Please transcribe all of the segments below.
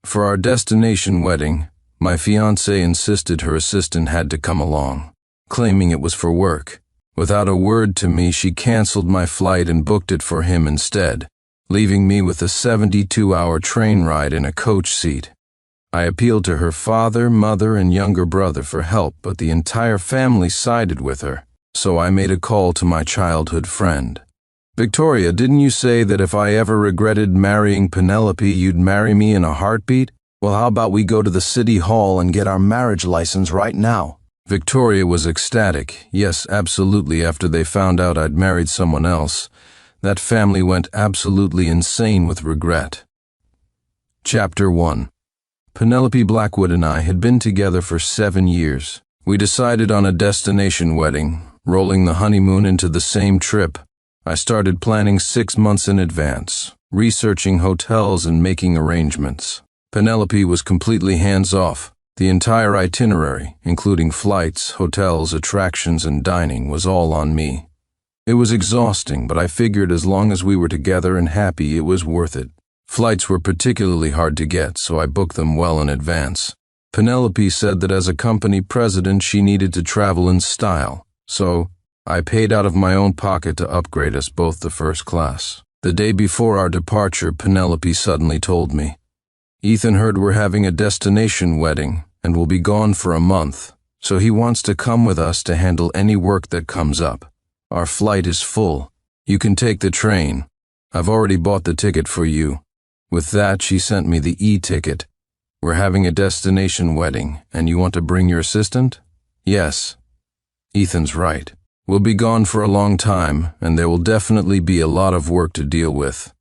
For our destination wedding, my fiancée insisted her assistant had to come along, claiming it was for work. Without a word to me, she canceled my flight and booked it for him instead, leaving me with a 72-hour train ride in a coach seat. I appealed to her father, mother, and younger brother for help, but the entire family sided with her, so I made a call to my childhood friend. "Victoria, didn't you say that if I ever regretted marrying Penelope, you'd marry me in a heartbeat? Well, how about we go to the city hall and get our marriage license right now?" Victoria was ecstatic. Yes, absolutely. After they found out I'd married someone else, that family went absolutely insane with regret. Chapter 1. Penelope Blackwood and I had been together for 7 years. We decided on a destination wedding, rolling the honeymoon into the same trip. I started planning 6 months in advance, researching hotels and making arrangements. Penelope was completely hands-off. The entire itinerary, including flights, hotels, attractions, and dining, was all on me. It was exhausting, but I figured as long as we were together and happy, it was worth it. Flights were particularly hard to get, so I booked them well in advance. Penelope said that as a company president, she needed to travel in style, so I paid out of my own pocket to upgrade us both to first class. The day before our departure, Penelope suddenly told me, "Ethan heard we're having a destination wedding and will be gone for a month, so he wants to come with us to handle any work that comes up. Our flight is full. You can take the train. I've already bought the ticket for you." With that, she sent me the e-ticket. "We're having a destination wedding, and you want to bring your assistant?" "Yes." "Ethan's right. We'll be gone for a long time, and there will definitely be a lot of work to deal with.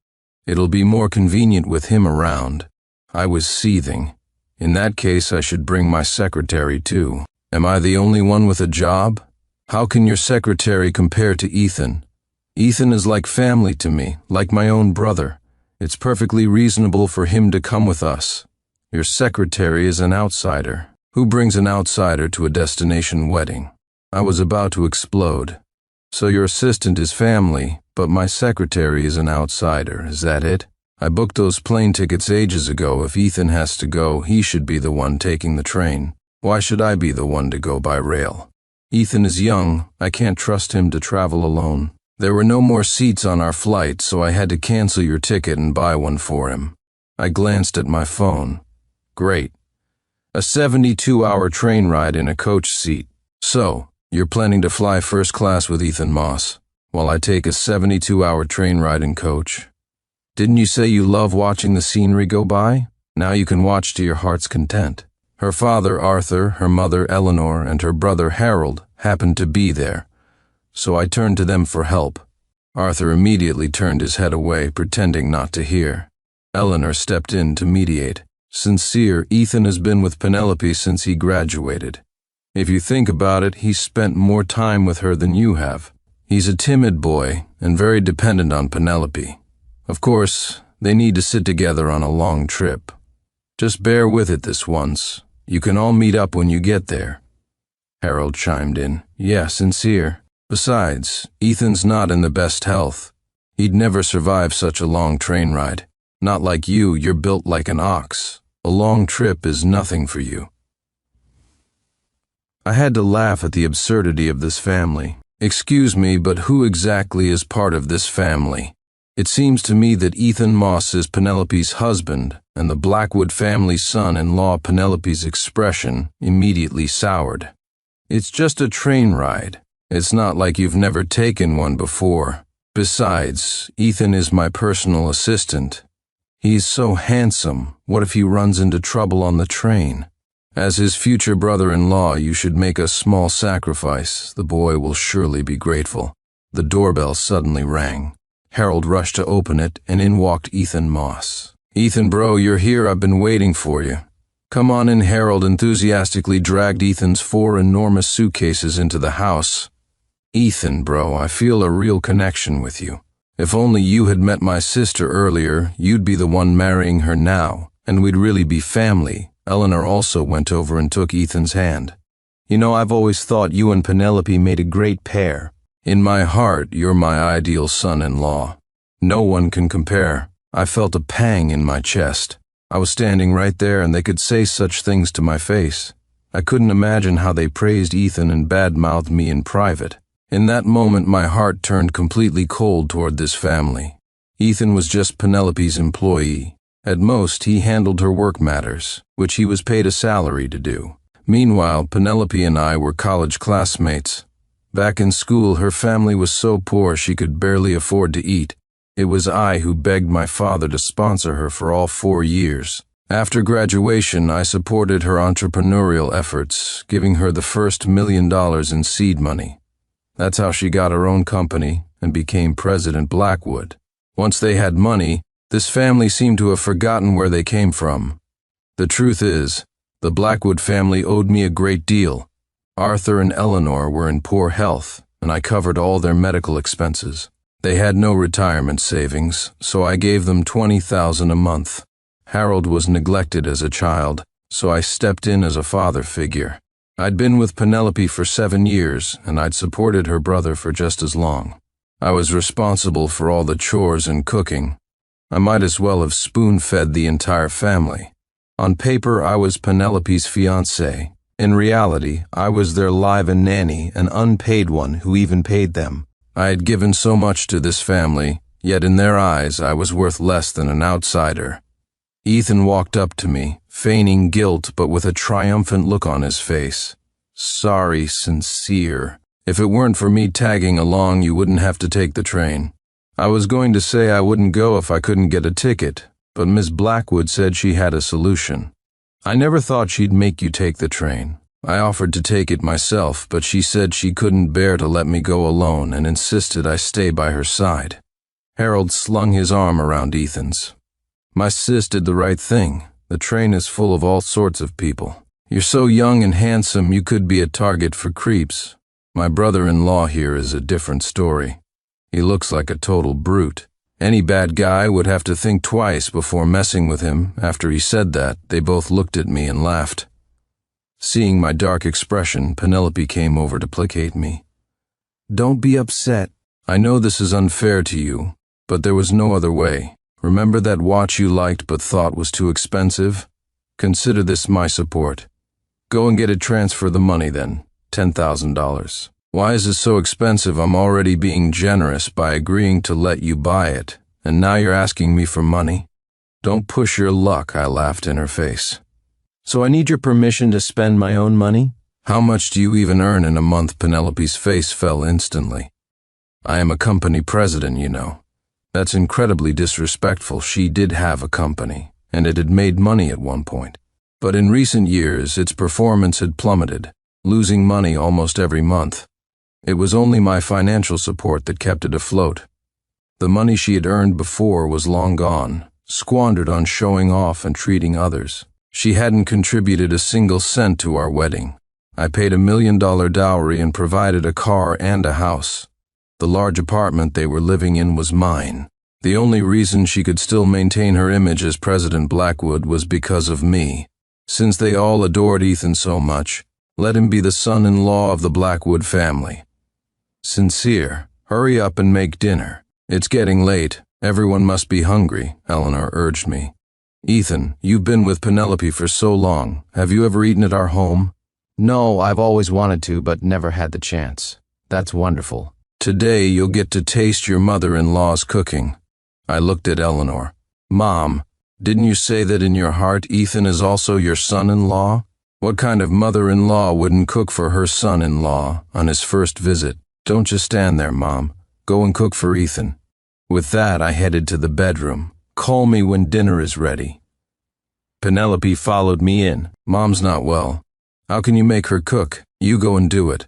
It'll be more convenient with him around." I was seething. In that case, I should bring my secretary too. Am I the only one with a job? How can your secretary compare to Ethan? Ethan is like family to me, like my own brother. It's perfectly reasonable for him to come with us. Your secretary is an outsider. Who brings an outsider to a destination wedding? I was about to explode. So your assistant is family, but my secretary is an outsider, is that it? I booked those plane tickets ages ago. If Ethan has to go, he should be the one taking the train. Why should I be the one to go by rail? Ethan is young. I can't trust him to travel alone. There were no more seats on our flight, so I had to cancel your ticket and buy one for him. I glanced at my phone. Great. A 72-hour train ride in a coach seat. So, you're planning to fly first class with Ethan Moss, while I take a 72-hour train ride in coach. Didn't you say you love watching the scenery go by? Now you can watch to your heart's content. Her father, Arthur, her mother, Eleanor, and her brother, Harold, happened to be there, so I turned to them for help. Arthur immediately turned his head away, pretending not to hear. Eleanor stepped in to mediate. Sincere, Ethan has been with Penelope since he graduated. If you think about it, he's spent more time with her than you have. He's a timid boy and very dependent on Penelope. Of course, they need to sit together on a long trip. Just bear with it this once. You can all meet up when you get there. Harold chimed in. Yeah, Sincere. Besides, Ethan's not in the best health. He'd never survive such a long train ride. Not like you, you're built like an ox. A long trip is nothing for you. I had to laugh at the absurdity of this family. Excuse me, but who exactly is part of this family? It seems to me that Ethan Moss is Penelope's husband, and the Blackwood family's son-in-law. Penelope's expression immediately soured. It's just a train ride. It's not like you've never taken one before. Besides, Ethan is my personal assistant. He's so handsome. What if he runs into trouble on the train? As his future brother-in-law, you should make a small sacrifice. The boy will surely be grateful. The doorbell suddenly rang. Harold rushed to open it, and in walked Ethan Moss. Ethan, bro, you're here. I've been waiting for you. Come on in. Harold enthusiastically dragged Ethan's 4 enormous suitcases into the house. Ethan, bro, I feel a real connection with you. If only you had met my sister earlier, you'd be the one marrying her now, and we'd really be family. Eleanor also went over and took Ethan's hand. You know, I've always thought you and Penelope made a great pair. In my heart, you're my ideal son-in-law. No one can compare. I felt a pang in my chest. I was standing right there and they could say such things to my face. I couldn't imagine how they praised Ethan and badmouthed me in private. In that moment, my heart turned completely cold toward this family. Ethan was just Penelope's employee. At most, he handled her work matters, which he was paid a salary to do. Meanwhile, Penelope and I were college classmates. Back in school, her family was so poor she could barely afford to eat. It was I who begged my father to sponsor her for all 4 years. After graduation, I supported her entrepreneurial efforts, giving her the first $1 million in seed money. That's how she got her own company and became President Blackwood. Once they had money, this family seemed to have forgotten where they came from. The truth is, the Blackwood family owed me a great deal. Arthur and Eleanor were in poor health, and I covered all their medical expenses. They had no retirement savings, so I gave them $20,000 a month. Harold was neglected as a child, so I stepped in as a father figure. I'd been with Penelope for 7 years, and I'd supported her brother for just as long. I was responsible for all the chores and cooking. I might as well have spoon-fed the entire family. On paper, I was Penelope's fiancée. In reality, I was their live-in nanny, an unpaid one who even paid them. I had given so much to this family, yet in their eyes I was worth less than an outsider. Ethan walked up to me, feigning guilt but with a triumphant look on his face. Sorry, sincere. If it weren't for me tagging along, you wouldn't have to take the train. I was going to say I wouldn't go if I couldn't get a ticket, but Miss Blackwood said she had a solution. I never thought she'd make you take the train. I offered to take it myself, but she said she couldn't bear to let me go alone and insisted I stay by her side. Harold slung his arm around Ethan's. My sis did the right thing. The train is full of all sorts of people. You're so young and handsome you could be a target for creeps. My brother-in-law here is a different story. He looks like a total brute. Any bad guy would have to think twice before messing with him. After he said that, they both looked at me and laughed. Seeing my dark expression, Penelope came over to placate me. Don't be upset. I know this is unfair to you, but there was no other way. Remember that watch you liked but thought was too expensive? Consider this my support. Go and get it, transfer the money then, $10,000. Why is it so expensive? I'm already being generous by agreeing to let you buy it, and now you're asking me for money? Don't push your luck, I laughed in her face. So I need your permission to spend my own money? How much do you even earn in a month? Penelope's face fell instantly. I am a company president, you know. That's incredibly disrespectful. She did have a company, and it had made money at one point. But in recent years, its performance had plummeted, losing money almost every month. It was only my financial support that kept it afloat. The money she had earned before was long gone, squandered on showing off and treating others. She hadn't contributed a single cent to our wedding. I paid $1 million dowry and provided a car and a house. The large apartment they were living in was mine. The only reason she could still maintain her image as President Blackwood was because of me. Since they all adored Ethan so much, let him be the son-in-law of the Blackwood family. Sincere, hurry up and make dinner. It's getting late. Everyone must be hungry, Eleanor urged me. Ethan, you've been with Penelope for so long. Have you ever eaten at our home? No, I've always wanted to, but never had the chance. That's wonderful. Today you'll get to taste your mother-in-law's cooking. I looked at Eleanor. Mom, didn't you say that in your heart Ethan is also your son-in-law? What kind of mother-in-law wouldn't cook for her son-in-law on his first visit? Don't just stand there, Mom. Go and cook for Ethan. With that, I headed to the bedroom. Call me when dinner is ready. Penelope followed me in. Mom's not well. How can you make her cook? You go and do it.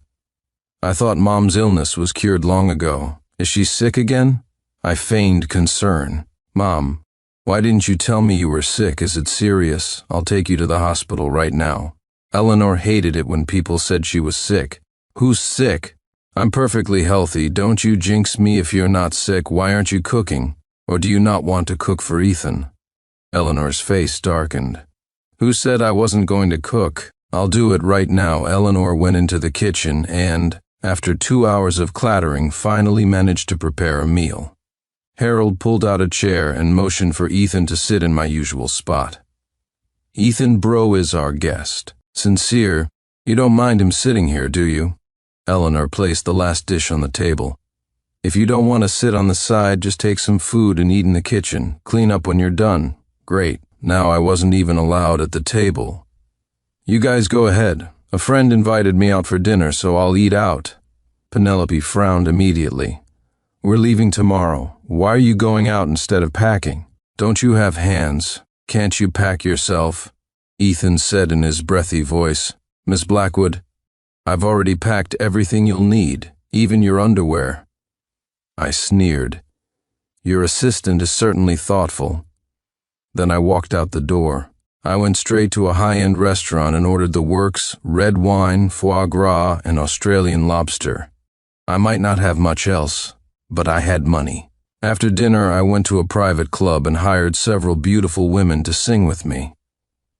I thought Mom's illness was cured long ago. Is she sick again? I feigned concern. Mom, why didn't you tell me you were sick? Is it serious? I'll take you to the hospital right now. Eleanor hated it when people said she was sick. Who's sick? I'm perfectly healthy. Don't you jinx me if you're not sick. Why aren't you cooking? Or do you not want to cook for Ethan? Eleanor's face darkened. Who said I wasn't going to cook? I'll do it right now. Eleanor went into the kitchen and, after 2 hours of clattering, finally managed to prepare a meal. Harold pulled out a chair and motioned for Ethan to sit in my usual spot. Ethan Bro is our guest. Sincere, you don't mind him sitting here, do you? Eleanor placed the last dish on the table. If you don't want to sit on the side, just take some food and eat in the kitchen. Clean up when you're done. Great. Now I wasn't even allowed at the table. You guys go ahead. A friend invited me out for dinner, so I'll eat out. Penelope frowned immediately. We're leaving tomorrow. Why are you going out instead of packing? Don't you have hands? Can't you pack yourself? Ethan said in his breathy voice. Miss Blackwood, I've already packed everything you'll need, even your underwear. I sneered. Your assistant is certainly thoughtful. Then I walked out the door. I went straight to a high-end restaurant and ordered the works, red wine, foie gras, and Australian lobster. I might not have much else, but I had money. After dinner, I went to a private club and hired several beautiful women to sing with me.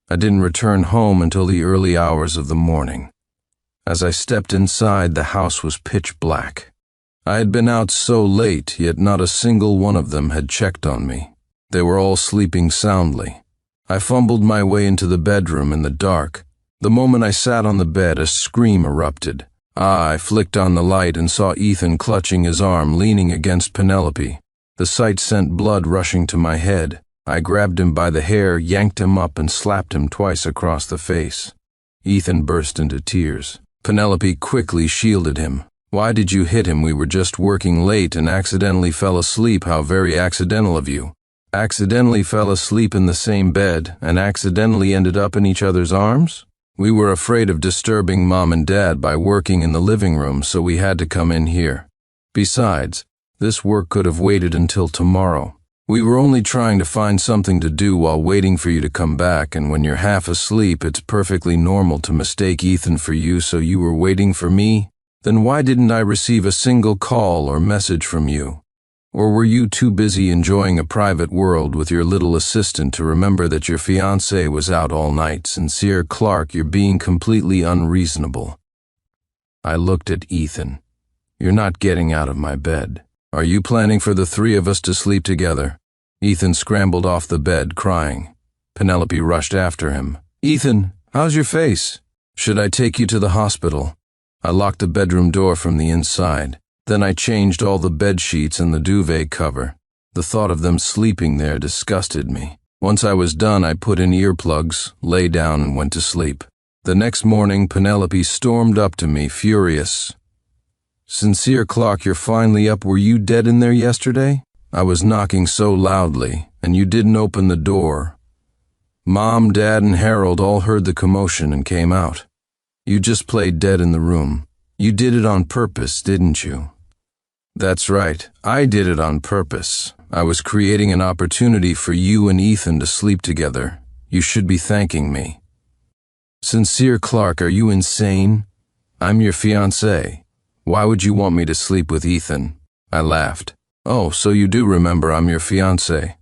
I didn't return home until the early hours of the morning. As I stepped inside, the house was pitch black. I had been out so late, yet not a single one of them had checked on me. They were all sleeping soundly. I fumbled my way into the bedroom in the dark. The moment I sat on the bed, a scream erupted. I flicked on the light and saw Ethan clutching his arm, leaning against Penelope. The sight sent blood rushing to my head. I grabbed him by the hair, yanked him up, and slapped him twice across the face. Ethan burst into tears. Penelope quickly shielded him. Why did you hit him? We were just working late and accidentally fell asleep. How very accidental of you. Accidentally fell asleep in the same bed and accidentally ended up in each other's arms? We were afraid of disturbing Mom and Dad by working in the living room, so we had to come in here. Besides, this work could have waited until tomorrow. We were only trying to find something to do while waiting for you to come back, and when you're half asleep, it's perfectly normal to mistake Ethan for you, so you were waiting for me? Then why didn't I receive a single call or message from you? Or were you too busy enjoying a private world with your little assistant to remember that your fiancé was out all night? Sincere Clark, you're being completely unreasonable. I looked at Ethan. You're not getting out of my bed. Are you planning for the three of us to sleep together? Ethan scrambled off the bed, crying. Penelope rushed after him. Ethan, how's your face? Should I take you to the hospital? I locked the bedroom door from the inside. Then I changed all the bed sheets and the duvet cover. The thought of them sleeping there disgusted me. Once I was done, I put in earplugs, lay down, and went to sleep. The next morning, Penelope stormed up to me, furious. Sincere Clark, you're finally up. Were you dead in there yesterday? I was knocking so loudly, and you didn't open the door. Mom, Dad, and Harold all heard the commotion and came out. You just played dead in the room. You did it on purpose, didn't you? That's right, I did it on purpose. I was creating an opportunity for you and Ethan to sleep together. You should be thanking me. Sincere Clark, are you insane? I'm your fiancé. Why would you want me to sleep with Ethan? I laughed. Oh, so you do remember I'm your fiancé.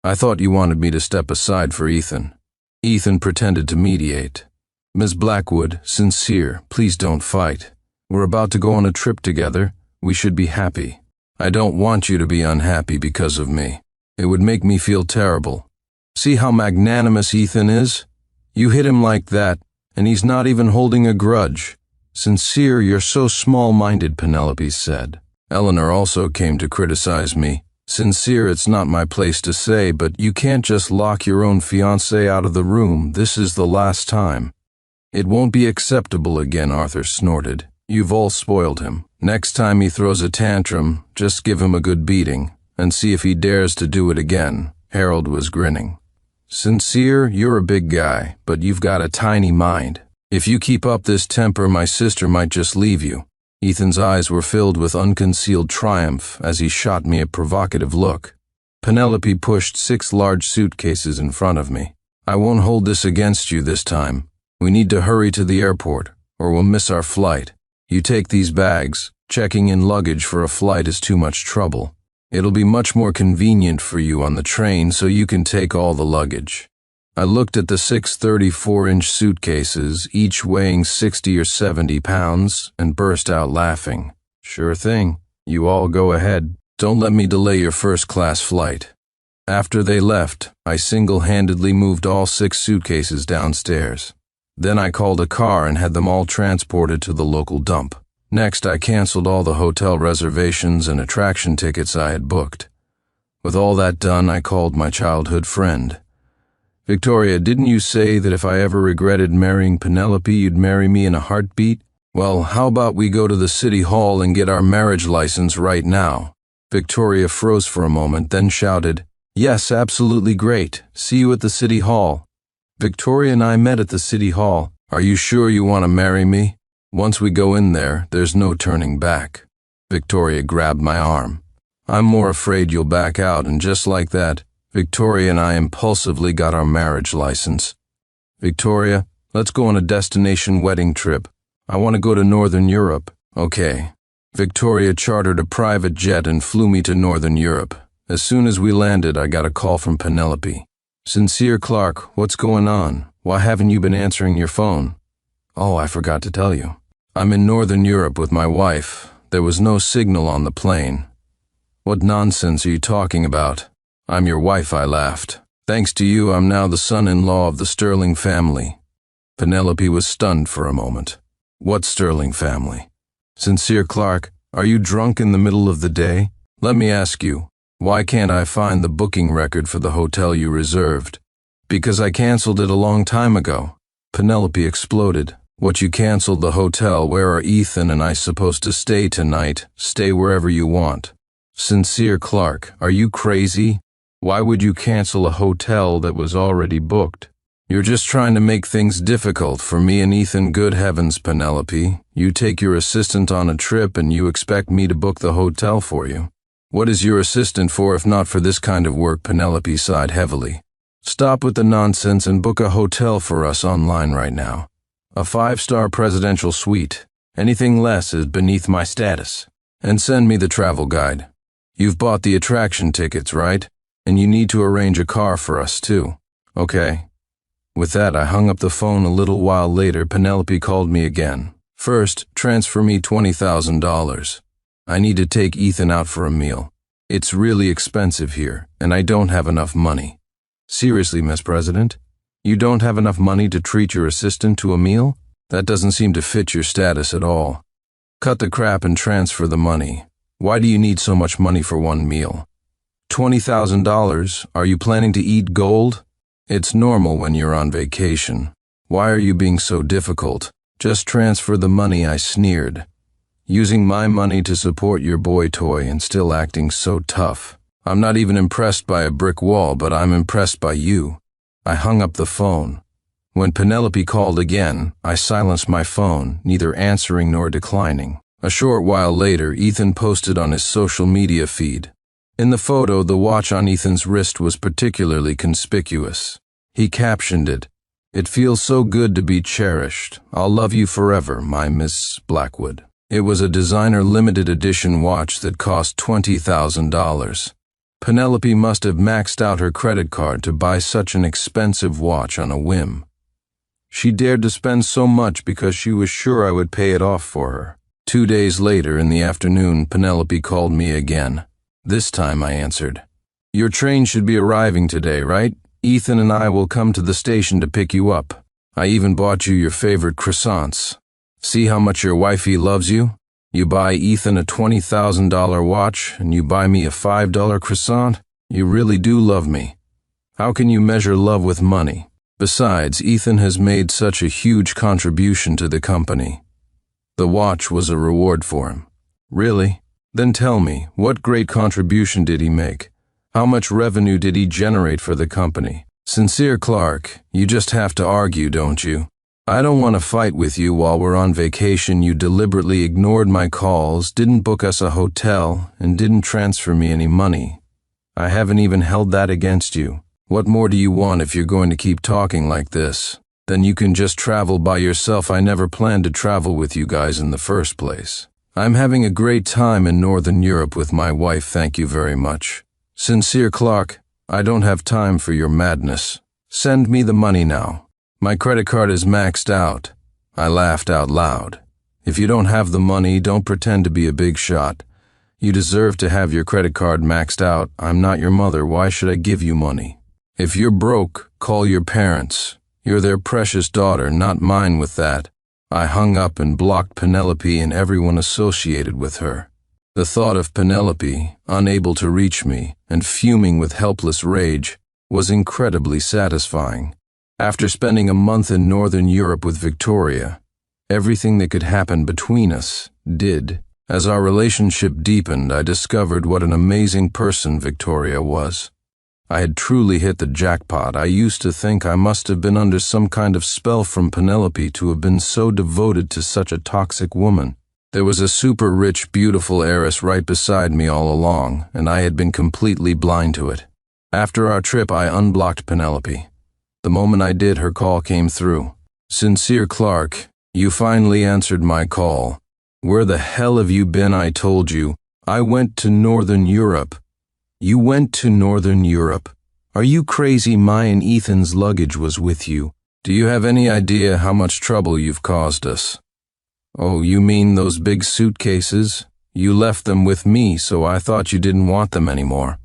I thought you wanted me to step aside for Ethan. Ethan pretended to mediate. Miss Blackwood, Sincere, please don't fight. We're about to go on a trip together. We should be happy. I don't want you to be unhappy because of me. It would make me feel terrible. See how magnanimous Ethan is? You hit him like that, and he's not even holding a grudge. Sincere, you're so small-minded, Penelope said. Eleanor also came to criticize me. Sincere, it's not my place to say, but you can't just lock your own fiancé out of the room. This is the last time. It won't be acceptable again, Arthur snorted. You've all spoiled him. Next time he throws a tantrum, just give him a good beating, and see if he dares to do it again. Harold was grinning. Sincere, you're a big guy, but you've got a tiny mind. If you keep up this temper, my sister might just leave you. Ethan's eyes were filled with unconcealed triumph as he shot me a provocative look. Penelope pushed 6 large suitcases in front of me. I won't hold this against you this time. We need to hurry to the airport, or we'll miss our flight. You take these bags. Checking in luggage for a flight is too much trouble. It'll be much more convenient for you on the train, so you can take all the luggage. I looked at the 6 34-inch suitcases, each weighing 60 or 70 pounds, and burst out laughing. Sure thing. You all go ahead. Don't let me delay your first-class flight. After they left, I single-handedly moved all 6 suitcases downstairs. Then I called a car and had them all transported to the local dump. Next, I canceled all the hotel reservations and attraction tickets I had booked. With all that done, I called my childhood friend. "Victoria, didn't you say that if I ever regretted marrying Penelope, you'd marry me in a heartbeat? Well, how about we go to the city hall and get our marriage license right now?" Victoria froze for a moment, then shouted, "Yes, absolutely great. See you at the city hall." Victoria and I met at the city hall. "Are you sure you want to marry me? Once we go in there, there's no turning back." Victoria grabbed my arm. "I'm more afraid you'll back out," and just like that, Victoria and I impulsively got our marriage license. "Victoria, let's go on a destination wedding trip. I want to go to Northern Europe." "Okay." Victoria chartered a private jet and flew me to Northern Europe. As soon as we landed, I got a call from Penelope. "Sincere Clark, what's going on? Why haven't you been answering your phone?" "Oh, I forgot to tell you. I'm in Northern Europe with my wife. There was no signal on the plane." "What nonsense are you talking about?" "I'm your wife," I laughed. "Thanks to you, I'm now the son-in-law of the Sterling family." Penelope was stunned for a moment. "What Sterling family?" "Sincere Clark, are you drunk in the middle of the day? Let me ask you, why can't I find the booking record for the hotel you reserved?" "Because I canceled it a long time ago." Penelope exploded. "What, you canceled the hotel? Where are Ethan and I supposed to stay tonight? Stay wherever you want." "Sincere Clark, are you crazy? Why would you cancel a hotel that was already booked?" "You're just trying to make things difficult for me and Ethan." "Good heavens, Penelope. You take your assistant on a trip and you expect me to book the hotel for you. What is your assistant for if not for this kind of work?" Penelope sighed heavily. "Stop with the nonsense and book a hotel for us online right now. A 5-star presidential suite. Anything less is beneath my status. And send me the travel guide. You've bought the attraction tickets, right? And you need to arrange a car for us too." "Okay." With that, I hung up the phone. A little while later, Penelope called me again. "First, transfer me $20,000. I need to take Ethan out for a meal. It's really expensive here, and I don't have enough money." "Seriously, Miss President? You don't have enough money to treat your assistant to a meal? That doesn't seem to fit your status at all. Cut the crap and transfer the money. Why do you need so much money for one meal?" $20,000? Are you planning to eat gold? It's normal when you're on vacation. Why are you being so difficult? Just transfer the money," I sneered. "Using my money to support your boy toy and still acting so tough. I'm not even impressed by a brick wall, but I'm impressed by you." I hung up the phone. When Penelope called again, I silenced my phone, neither answering nor declining. A short while later, Ethan posted on his social media feed. In the photo, the watch on Ethan's wrist was particularly conspicuous. He captioned it, "It feels so good to be cherished. I'll love you forever, my Miss Blackwood." It was a designer limited edition watch that cost $20,000. Penelope must have maxed out her credit card to buy such an expensive watch on a whim. She dared to spend so much because she was sure I would pay it off for her. 2 days later, in the afternoon, Penelope called me again. This time I answered. "Your train should be arriving today, right? Ethan and I will come to the station to pick you up. I even bought you your favorite croissants. See how much your wifey loves you? You buy Ethan a $20,000 watch, and you buy me a $5 croissant? You really do love me. How can you measure love with money? Besides, Ethan has made such a huge contribution to the company." The watch was a reward for him. "Really? Then tell me, what great contribution did he make? How much revenue did he generate for the company?" "Sincere Clark, you just have to argue, don't you? I don't want to fight with you while we're on vacation. You deliberately ignored my calls, didn't book us a hotel, and didn't transfer me any money. I haven't even held that against you. What more do you want if you're going to keep talking like this? Then you can just travel by yourself. I never planned to travel with you guys in the first place. I'm having a great time in Northern Europe with my wife, thank you very much. Sincere Clark, I don't have time for your madness. Send me the money now. My credit card is maxed out." I laughed out loud. "If you don't have the money, don't pretend to be a big shot. You deserve to have your credit card maxed out. I'm not your mother. Why should I give you money? If you're broke, call your parents. You're their precious daughter, not mine with that. I hung up and blocked Penelope and everyone associated with her. The thought of Penelope, unable to reach me and fuming with helpless rage, was incredibly satisfying. After spending a month in Northern Europe with Victoria, everything that could happen between us did. As our relationship deepened, I discovered what an amazing person Victoria was. I had truly hit the jackpot. I used to think I must have been under some kind of spell from Penelope to have been so devoted to such a toxic woman. There was a super rich, beautiful heiress right beside me all along, and I had been completely blind to it. After our trip, I unblocked Penelope. The moment I did, her call came through. "Sincere Clark, you finally answered my call. Where the hell have you been? I told you. I went to Northern Europe." "You went to Northern Europe? Are you crazy? My and Ethan's luggage was with you. Do you have any idea how much trouble you've caused us?" "Oh, you mean those big suitcases? You left them with me, so I thought you didn't want them anymore."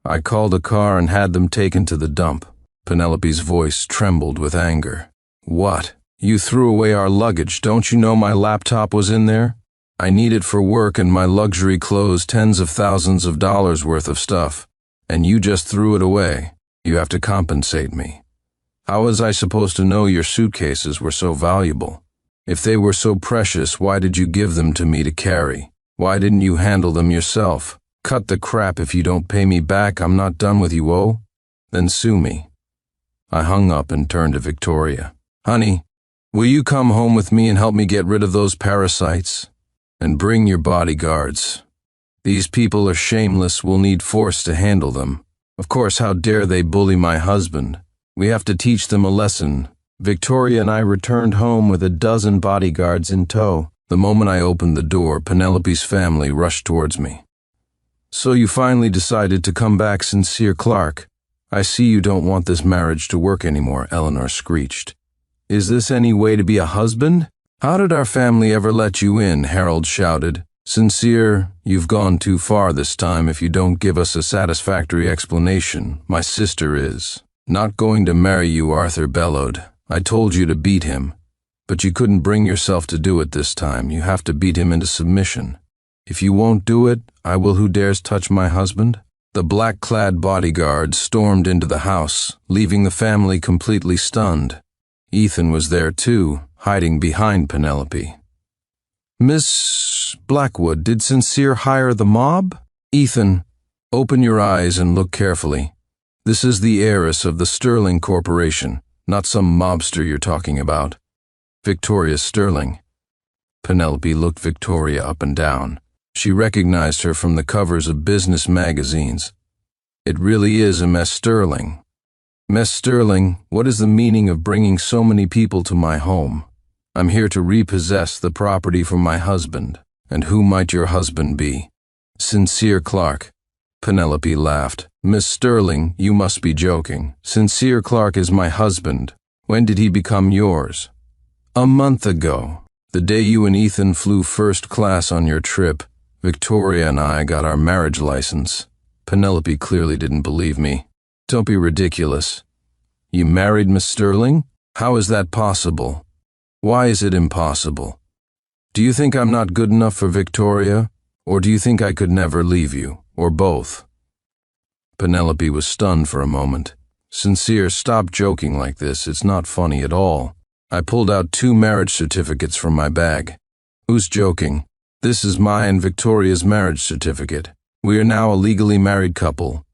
"I called a car and had them taken to the dump." Penelope's voice trembled with anger. "What? You threw away our luggage. Don't you know my laptop was in there? I need it for work and my luxury clothes, tens of thousands of dollars worth of stuff. And you just threw it away. You have to compensate me. How was I supposed to know your suitcases were so valuable? If they were so precious, why did you give them to me to carry? Why didn't you handle them yourself? Cut the crap. If you don't pay me back, I'm not done with you, oh? Then sue me." I hung up and turned to Victoria. "Honey, will you come home with me and help me get rid of those parasites? And bring your bodyguards. These people are shameless. We'll need force to handle them. Of course, how dare they bully my husband? We have to teach them a lesson." Victoria and I returned home with a dozen bodyguards in tow. The moment I opened the door, Penelope's family rushed towards me. "So you finally decided to come back, Sincere Clark. I see you don't want this marriage to work anymore," Eleanor screeched. "Is this any way to be a husband? How did our family ever let you in?" Harold shouted. "Sincere, you've gone too far this time if you don't give us a satisfactory explanation. My sister is not going to marry you," Arthur bellowed. "I told you to beat him, but you couldn't bring yourself to do it this time. You have to beat him into submission. If you won't do it, I will. Who dares touch my husband?" The black-clad bodyguards stormed into the house, leaving the family completely stunned. Ethan was there too, hiding behind Penelope. "Miss Blackwood, did Sincere hire the mob?" "Ethan, open your eyes and look carefully. This is the heiress of the Sterling Corporation, not some mobster you're talking about. Victoria Sterling." Penelope looked Victoria up and down. She recognized her from the covers of business magazines. "It really is a Miss Sterling." "Miss Sterling, what is the meaning of bringing so many people to my home? I'm here to repossess the property from my husband. And who might your husband be?" "Sincere Clark." Penelope laughed. "Miss Sterling, you must be joking. Sincere Clark is my husband. When did he become yours?" "A month ago. The day you and Ethan flew first class on your trip. Victoria and I got our marriage license." Penelope clearly didn't believe me. "Don't be ridiculous. You married Miss Sterling? How is that possible? Why is it impossible? Do you think I'm not good enough for Victoria? Or do you think I could never leave you? Or both?" Penelope was stunned for a moment. "Sincere, stop joking like this. It's not funny at all." I pulled out 2 marriage certificates from my bag. "Who's joking? This is my and Victoria's marriage certificate. We are now a legally married couple."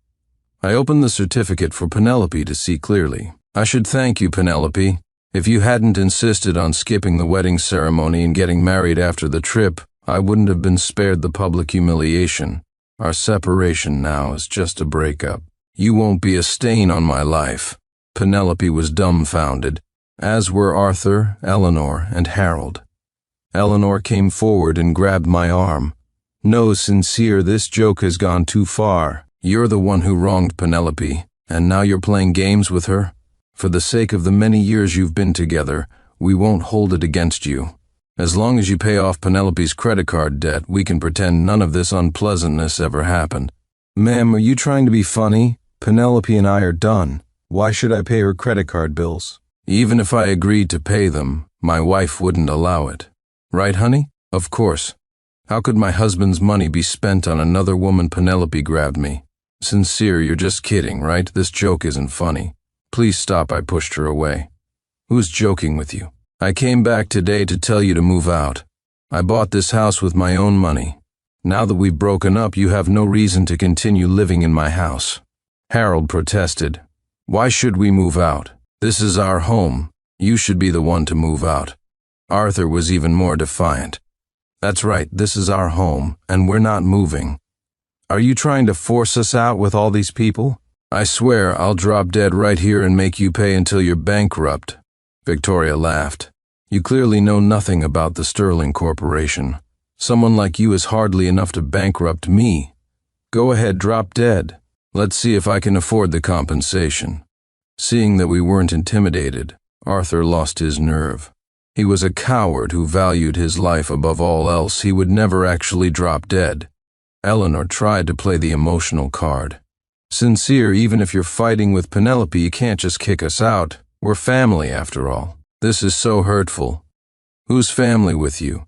I opened the certificate for Penelope to see clearly. "I should thank you, Penelope. If you hadn't insisted on skipping the wedding ceremony and getting married after the trip, I wouldn't have been spared the public humiliation. Our separation now is just a breakup. You won't be a stain on my life." Penelope was dumbfounded, as were Arthur, Eleanor, and Harold. Eleanor came forward and grabbed my arm. "No, Sincere, this joke has gone too far. You're the one who wronged Penelope, and now you're playing games with her? For the sake of the many years you've been together, we won't hold it against you." As long as you pay off Penelope's credit card debt, we can pretend none of this unpleasantness ever happened. Ma'am, are you trying to be funny? Penelope and I are done. Why should I pay her credit card bills? Even if I agreed to pay them, my wife wouldn't allow it. Right, honey? Of course. How could my husband's money be spent on another woman? Penelope grabbed me. Sincere, you're just kidding, right? This joke isn't funny. Please stop, I pushed her away. Who's joking with you? I came back today to tell you to move out. I bought this house with my own money. Now that we've broken up, you have no reason to continue living in my house. Harold protested. Why should we move out? This is our home. You should be the one to move out. Arthur was even more defiant. That's right, this is our home, and we're not moving. Are you trying to force us out with all these people? I swear I'll drop dead right here and make you pay until you're bankrupt. Victoria laughed. You clearly know nothing about the Sterling Corporation. Someone like you is hardly enough to bankrupt me. Go ahead, drop dead. Let's see if I can afford the compensation. Seeing that we weren't intimidated, Arthur lost his nerve. He was a coward who valued his life above all else. He would never actually drop dead. Eleanor tried to play the emotional card. Sincere, even if you're fighting with Penelope, you can't just kick us out. We're family, after all. This is so hurtful. Whose family with you?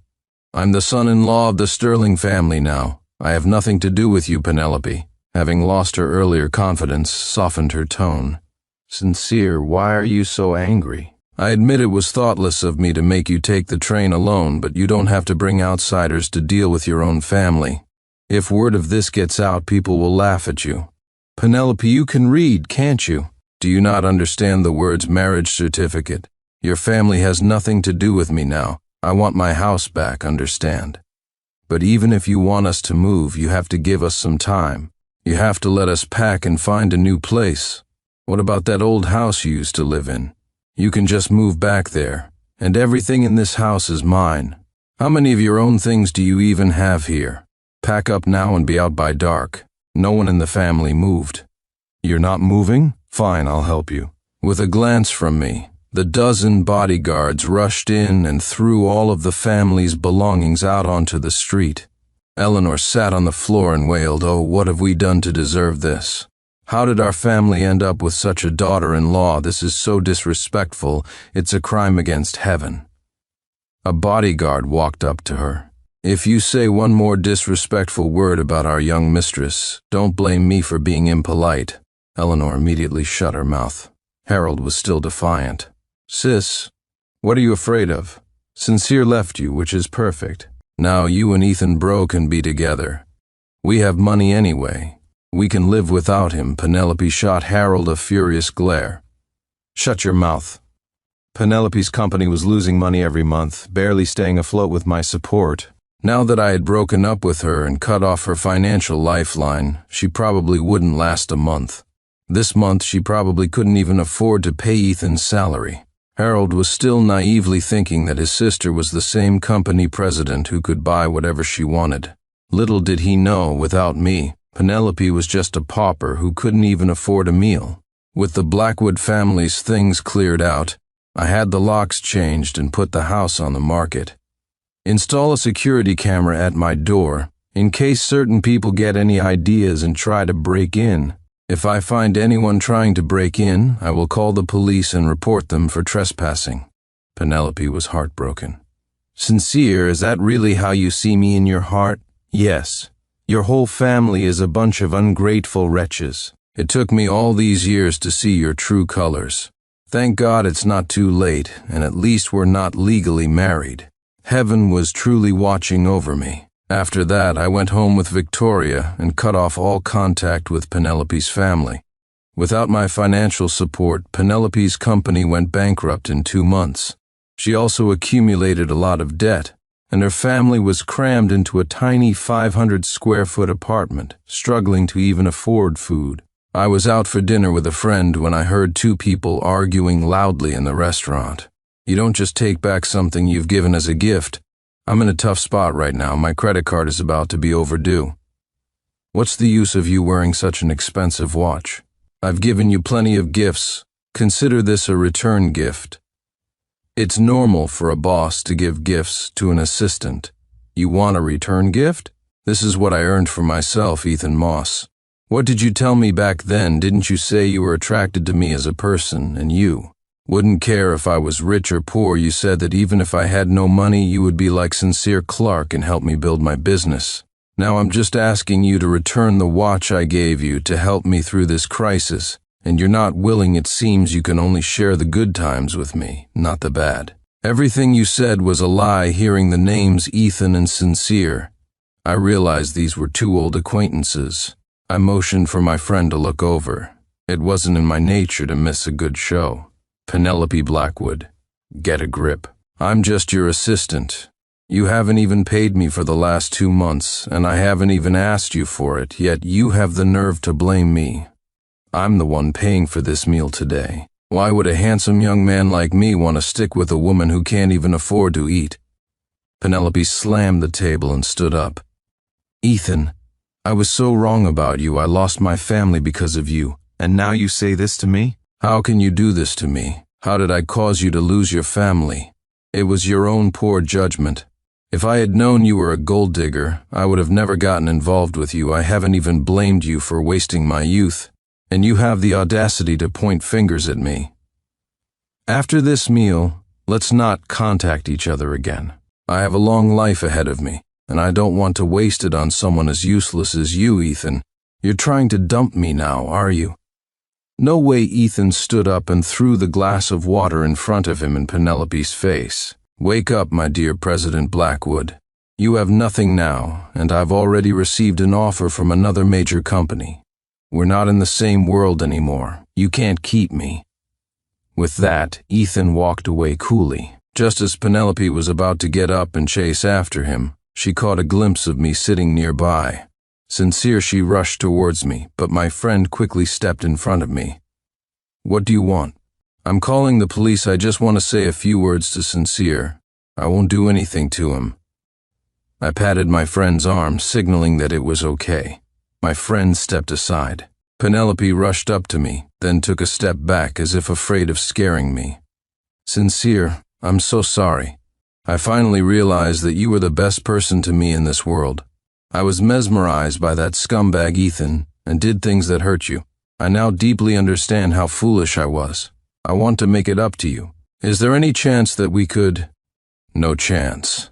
I'm the son-in-law of the Sterling family now. I have nothing to do with you, Penelope. Having lost her earlier confidence softened her tone. Sincere, why are you so angry? I admit it was thoughtless of me to make you take the train alone, but you don't have to bring outsiders to deal with your own family. If word of this gets out, people will laugh at you. Penelope, you can read, can't you? Do you not understand the words marriage certificate? Your family has nothing to do with me now. I want my house back, understand? But even if you want us to move, you have to give us some time. You have to let us pack and find a new place. What about that old house you used to live in? You can just move back there, and everything in this house is mine. How many of your own things do you even have here? Pack up now and be out by dark. No one in the family moved. You're not moving? Fine, I'll help you. With a glance from me, the dozen bodyguards rushed in and threw all of the family's belongings out onto the street. Eleanor sat on the floor and wailed, "Oh, what have we done to deserve this? How did our family end up with such a daughter-in-law? This is so disrespectful. It's a crime against heaven." A bodyguard walked up to her. "If you say one more disrespectful word about our young mistress, don't blame me for being impolite." Eleanor immediately shut her mouth. Harold was still defiant. "Sis, what are you afraid of? Sincere left you, which is perfect. Now you and Ethan Bro can be together. We have money anyway. We can live without him." Penelope shot Harold a furious glare. "Shut your mouth." Penelope's company was losing money every month, barely staying afloat with my support. Now that I had broken up with her and cut off her financial lifeline, she probably wouldn't last a month. This month she probably couldn't even afford to pay Ethan's salary. Harold was still naively thinking that his sister was the same company president who could buy whatever she wanted. Little did he know, without me, Penelope was just a pauper who couldn't even afford a meal. With the Blackwood family's things cleared out, I had the locks changed and put the house on the market. Install a security camera at my door, in case certain people get any ideas and try to break in. If I find anyone trying to break in, I will call the police and report them for trespassing. Penelope was heartbroken. "Sincere, is that really how you see me in your heart?" "Yes. Your whole family is a bunch of ungrateful wretches. It took me all these years to see your true colors. Thank God it's not too late, and at least we're not legally married. Heaven was truly watching over me. After that, I went home with Victoria and cut off all contact with Penelope's family. Without my financial support, Penelope's company went bankrupt in 2 months. She also accumulated a lot of debt, and her family was crammed into a tiny 500-square-foot apartment, struggling to even afford food. I was out for dinner with a friend when I heard 2 people arguing loudly in the restaurant. You don't just take back something you've given as a gift. I'm in a tough spot right now. My credit card is about to be overdue. What's the use of you wearing such an expensive watch? I've given you plenty of gifts. Consider this a return gift. It's normal for a boss to give gifts to an assistant. You want a return gift? This is what I earned for myself, Ethan Moss. What did you tell me back then? Didn't you say you were attracted to me as a person, and you wouldn't care if I was rich or poor? You said that even if I had no money, you would be like Sincere Clark and help me build my business. Now I'm just asking you to return the watch I gave you to help me through this crisis, and you're not willing. It seems you can only share the good times with me, not the bad. Everything you said was a lie. Hearing the names Ethan and Sincere, I realized these were two old acquaintances. I motioned for my friend to look over. It wasn't in my nature to miss a good show. Penelope Blackwood, get a grip. I'm just your assistant. You haven't even paid me for the last 2 months, and I haven't even asked you for it, yet you have the nerve to blame me. I'm the one paying for this meal today. Why would a handsome young man like me want to stick with a woman who can't even afford to eat? Penelope slammed the table and stood up. Ethan, I was so wrong about you. I lost my family because of you, and now you say this to me? How can you do this to me? How did I cause you to lose your family? It was your own poor judgment. If I had known you were a gold digger, I would have never gotten involved with you. I haven't even blamed you for wasting my youth, and you have the audacity to point fingers at me. After this meal, let's not contact each other again. I have a long life ahead of me, and I don't want to waste it on someone as useless as you, Ethan. You're trying to dump me now, are you? No way. Ethan stood up and threw the glass of water in front of him in Penelope's face. Wake up, my dear President Blackwood. You have nothing now, and I've already received an offer from another major company. We're not in the same world anymore. You can't keep me. With that, Ethan walked away coolly. Just as Penelope was about to get up and chase after him, she caught a glimpse of me sitting nearby. Sincere, she rushed towards me, but my friend quickly stepped in front of me. What do you want? I'm calling the police. I just want to say a few words to Sincere. I won't do anything to him. I patted my friend's arm, signaling that it was okay. My friend stepped aside. Penelope rushed up to me, then took a step back as if afraid of scaring me. Sincere, I'm so sorry. I finally realized that you were the best person to me in this world. I was mesmerized by that scumbag Ethan and did things that hurt you. I now deeply understand how foolish I was. I want to make it up to you. Is there any chance that we could— No chance.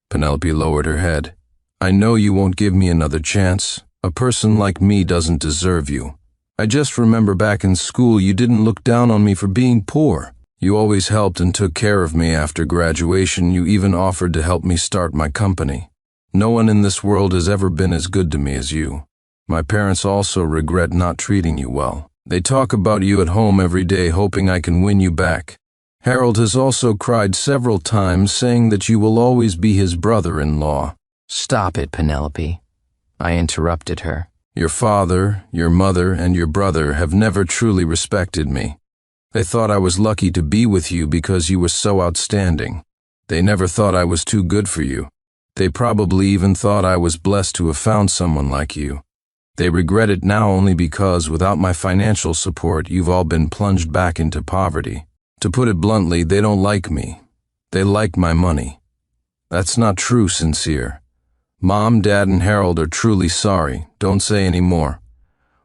Penelope lowered her head. I know you won't give me another chance. A person like me doesn't deserve you. I just remember back in school you didn't look down on me for being poor. You always helped and took care of me after graduation. You even offered to help me start my company. No one in this world has ever been as good to me as you. My parents also regret not treating you well. They talk about you at home every day, hoping I can win you back. Harold has also cried several times, saying that you will always be his brother-in-law. Stop it, Penelope. I interrupted her. Your father, your mother, and your brother have never truly respected me. They thought I was lucky to be with you because you were so outstanding. They never thought I was too good for you. They probably even thought I was blessed to have found someone like you. They regret it now only because without my financial support, you've all been plunged back into poverty. To put it bluntly, they don't like me. They like my money. That's not true, Sincere. Mom, Dad, and Harold are truly sorry. Don't say any more.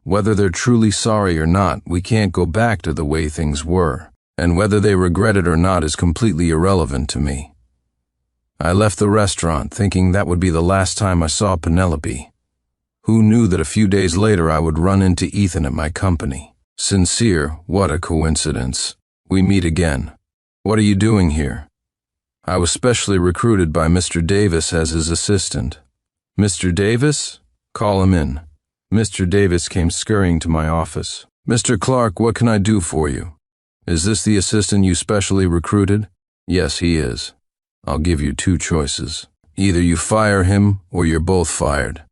Whether they're truly sorry or not, we can't go back to the way things were. And whether they regret it or not is completely irrelevant to me. I left the restaurant thinking that would be the last time I saw Penelope. Who knew that a few days later I would run into Ethan at my company? Sincere, what a coincidence. We meet again. What are you doing here? I was specially recruited by Mr. Davis as his assistant. Mr. Davis? Call him in. Mr. Davis came scurrying to my office. Mr. Clark, what can I do for you? Is this the assistant you specially recruited? Yes, he is. I'll give you 2 choices. Either you fire him or you're both fired.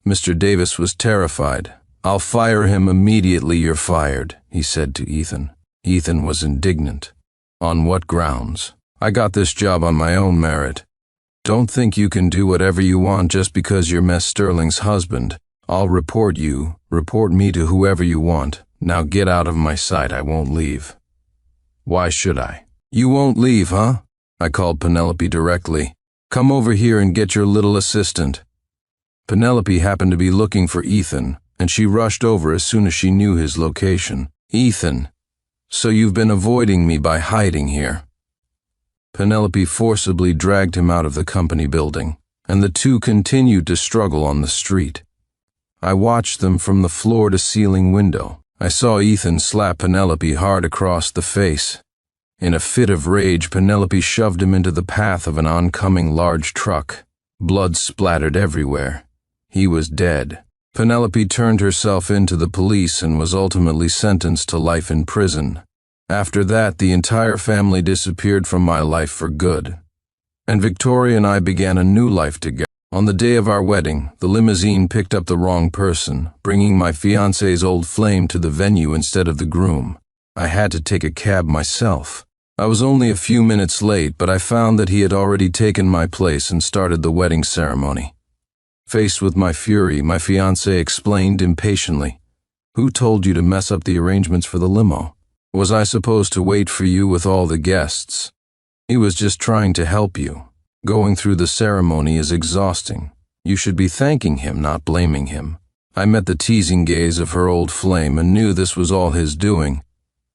Mr. Davis was terrified. I'll fire him immediately. You're fired, he said to Ethan. Ethan was indignant. On what grounds? I got this job on my own merit. Don't think you can do whatever you want just because you're Miss Sterling's husband. I'll report you. Report me to whoever you want. Now get out of my sight. I won't leave. Why should I? You won't leave, huh? I called Penelope directly. Come over here and get your little assistant. Penelope happened to be looking for Ethan, and she rushed over as soon as she knew his location. Ethan, so you've been avoiding me by hiding here. Penelope forcibly dragged him out of the company building, and the two continued to struggle on the street. I watched them from the floor-to-ceiling window. I saw Ethan slap Penelope hard across the face. In a fit of rage, Penelope shoved him into the path of an oncoming large truck. Blood splattered everywhere. He was dead. Penelope turned herself in to the police and was ultimately sentenced to life in prison. After that, the entire family disappeared from my life for good. And Victoria and I began a new life together. On the day of our wedding, the limousine picked up the wrong person, bringing my fiancé's old flame to the venue instead of the groom. I had to take a cab myself. I was only a few minutes late, but I found that he had already taken my place and started the wedding ceremony. Faced with my fury, my fiancé explained impatiently, "Who told you to mess up the arrangements for the limo? Was I supposed to wait for you with all the guests? He was just trying to help you. Going through the ceremony is exhausting. You should be thanking him, not blaming him." I met the teasing gaze of her old flame and knew this was all his doing.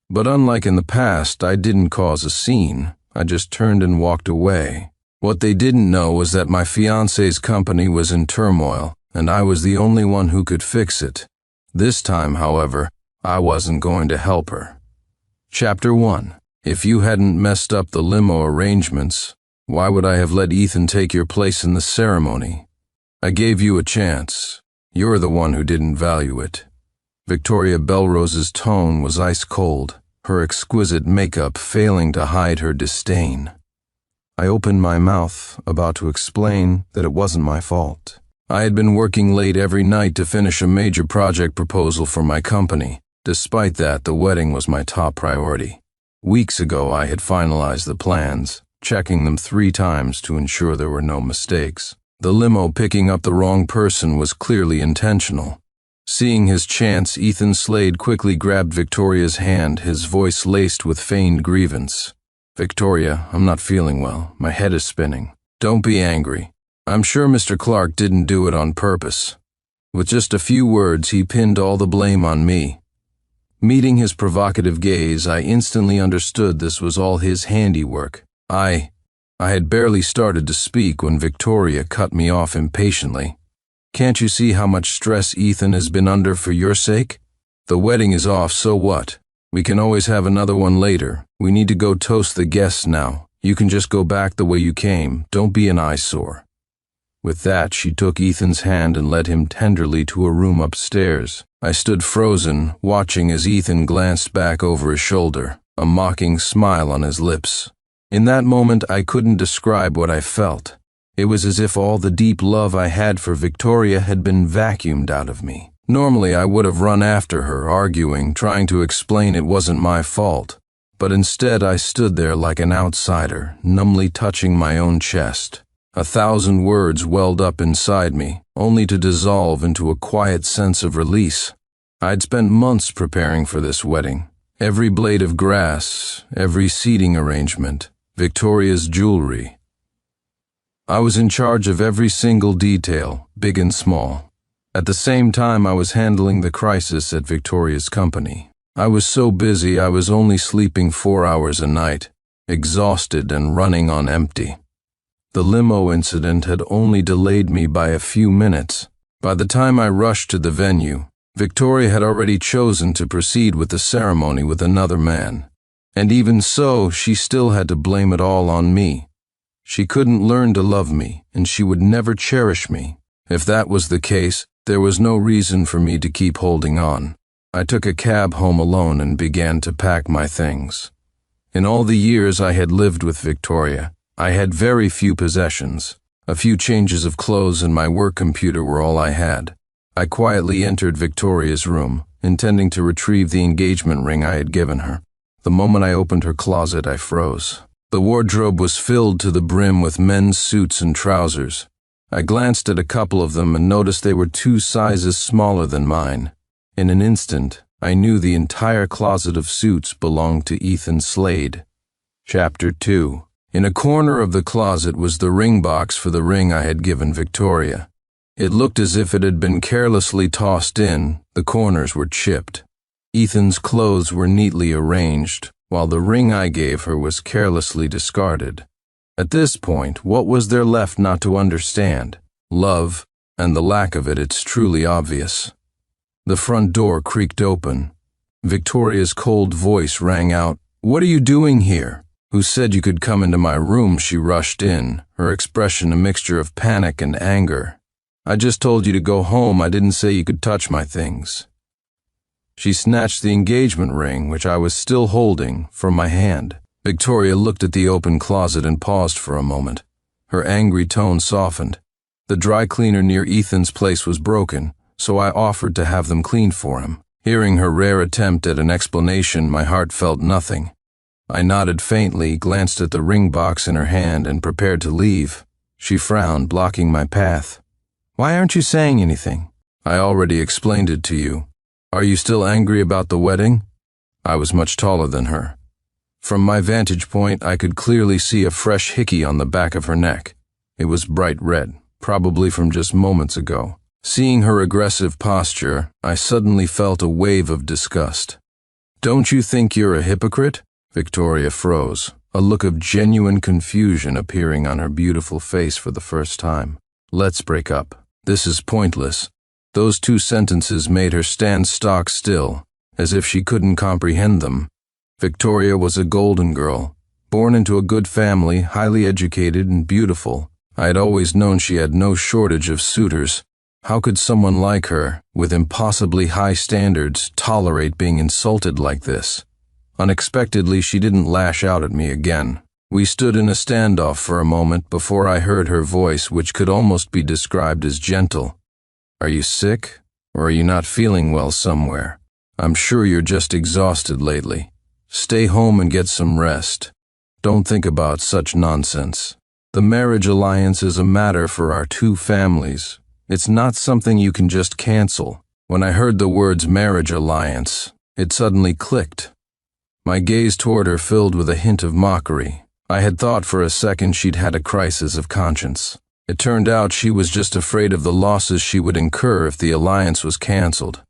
But unlike in the past, I didn't cause a scene. I just turned and walked away. What they didn't know was that my fiancé's company was in turmoil, and I was the only one who could fix it. This time, however, I wasn't going to help her. Chapter 1. If you hadn't messed up the limo arrangements, why would I have let Ethan take your place in the ceremony? I gave you a chance. You're the one who didn't value it. Victoria Belrose's tone was ice cold, her exquisite makeup failing to hide her disdain. I opened my mouth, about to explain that it wasn't my fault. I had been working late every night to finish a major project proposal for my company. Despite that, the wedding was my top priority. Weeks ago, I had finalized the plans, checking them 3 times to ensure there were no mistakes. The limo picking up the wrong person was clearly intentional. Seeing his chance, Ethan Slade quickly grabbed Victoria's hand, his voice laced with feigned grievance. "Victoria, I'm not feeling well. My head is spinning. Don't be angry. I'm sure Mr. Clark didn't do it on purpose." With just a few words, he pinned all the blame on me. Meeting his provocative gaze, I instantly understood this was all his handiwork. I had barely started to speak when Victoria cut me off impatiently. "Can't you see how much stress Ethan has been under for your sake? The wedding is off, so what? We can always have another one later. We need to go toast the guests now. You can just go back the way you came. Don't be an eyesore." With that, she took Ethan's hand and led him tenderly to a room upstairs. I stood frozen, watching as Ethan glanced back over his shoulder, a mocking smile on his lips. In that moment, I couldn't describe what I felt. It was as if all the deep love I had for Victoria had been vacuumed out of me. Normally, I would have run after her, arguing, trying to explain it wasn't my fault. But instead, I stood there like an outsider, numbly touching my own chest. 1,000 words welled up inside me, only to dissolve into a quiet sense of release. I'd spent months preparing for this wedding. Every blade of grass, every seating arrangement, Victoria's jewelry. I was in charge of every single detail, big and small. At the same time, I was handling the crisis at Victoria's company. I was so busy I was only sleeping 4 hours a night, exhausted and running on empty. The limo incident had only delayed me by a few minutes. By the time I rushed to the venue, Victoria had already chosen to proceed with the ceremony with another man. And even so, she still had to blame it all on me. She couldn't learn to love me, and she would never cherish me. If that was the case, there was no reason for me to keep holding on. I took a cab home alone and began to pack my things. In all the years I had lived with Victoria, I had very few possessions. A few changes of clothes and my work computer were all I had. I quietly entered Victoria's room, intending to retrieve the engagement ring I had given her. The moment I opened her closet, I froze. The wardrobe was filled to the brim with men's suits and trousers. I glanced at a couple of them and noticed they were 2 sizes smaller than mine. In an instant, I knew the entire closet of suits belonged to Ethan Slade. Chapter 2. In a corner of the closet was the ring box for the ring I had given Victoria. It looked as if it had been carelessly tossed in, the corners were chipped. Ethan's clothes were neatly arranged, while the ring I gave her was carelessly discarded. At this point, what was there left not to understand? Love, and the lack of it, it's truly obvious. The front door creaked open. Victoria's cold voice rang out, "What are you doing here?" "Who said you could come into my room?" She rushed in, her expression a mixture of panic and anger. "I just told you to go home. I didn't say you could touch my things." She snatched the engagement ring, which I was still holding, from my hand. Victoria looked at the open closet and paused for a moment. Her angry tone softened. The dry cleaner near Ethan's place was broken, so I offered to have them cleaned for him. Hearing her rare attempt at an explanation, my heart felt nothing. I nodded faintly, glanced at the ring box in her hand, and prepared to leave. She frowned, blocking my path. "Why aren't you saying anything?" "I already explained it to you. Are you still angry about the wedding?" I was much taller than her. From my vantage point, I could clearly see a fresh hickey on the back of her neck. It was bright red, probably from just moments ago. Seeing her aggressive posture, I suddenly felt a wave of disgust. "Don't you think you're a hypocrite?" Victoria froze, a look of genuine confusion appearing on her beautiful face for the first time. "Let's break up. This is pointless." Those two sentences made her stand stock still, as if she couldn't comprehend them. Victoria was a golden girl, born into a good family, highly educated and beautiful. I had always known she had no shortage of suitors. How could someone like her, with impossibly high standards, tolerate being insulted like this? Unexpectedly, she didn't lash out at me again. We stood in a standoff for a moment before I heard her voice, which could almost be described as gentle. "Are you sick? Or are you not feeling well somewhere? I'm sure you're just exhausted lately. Stay home and get some rest. Don't think about such nonsense. The marriage alliance is a matter for our two families. It's not something you can just cancel." When I heard the words marriage alliance, it suddenly clicked. My gaze toward her filled with a hint of mockery. I had thought for a second she'd had a crisis of conscience. It turned out she was just afraid of the losses she would incur if the alliance was canceled.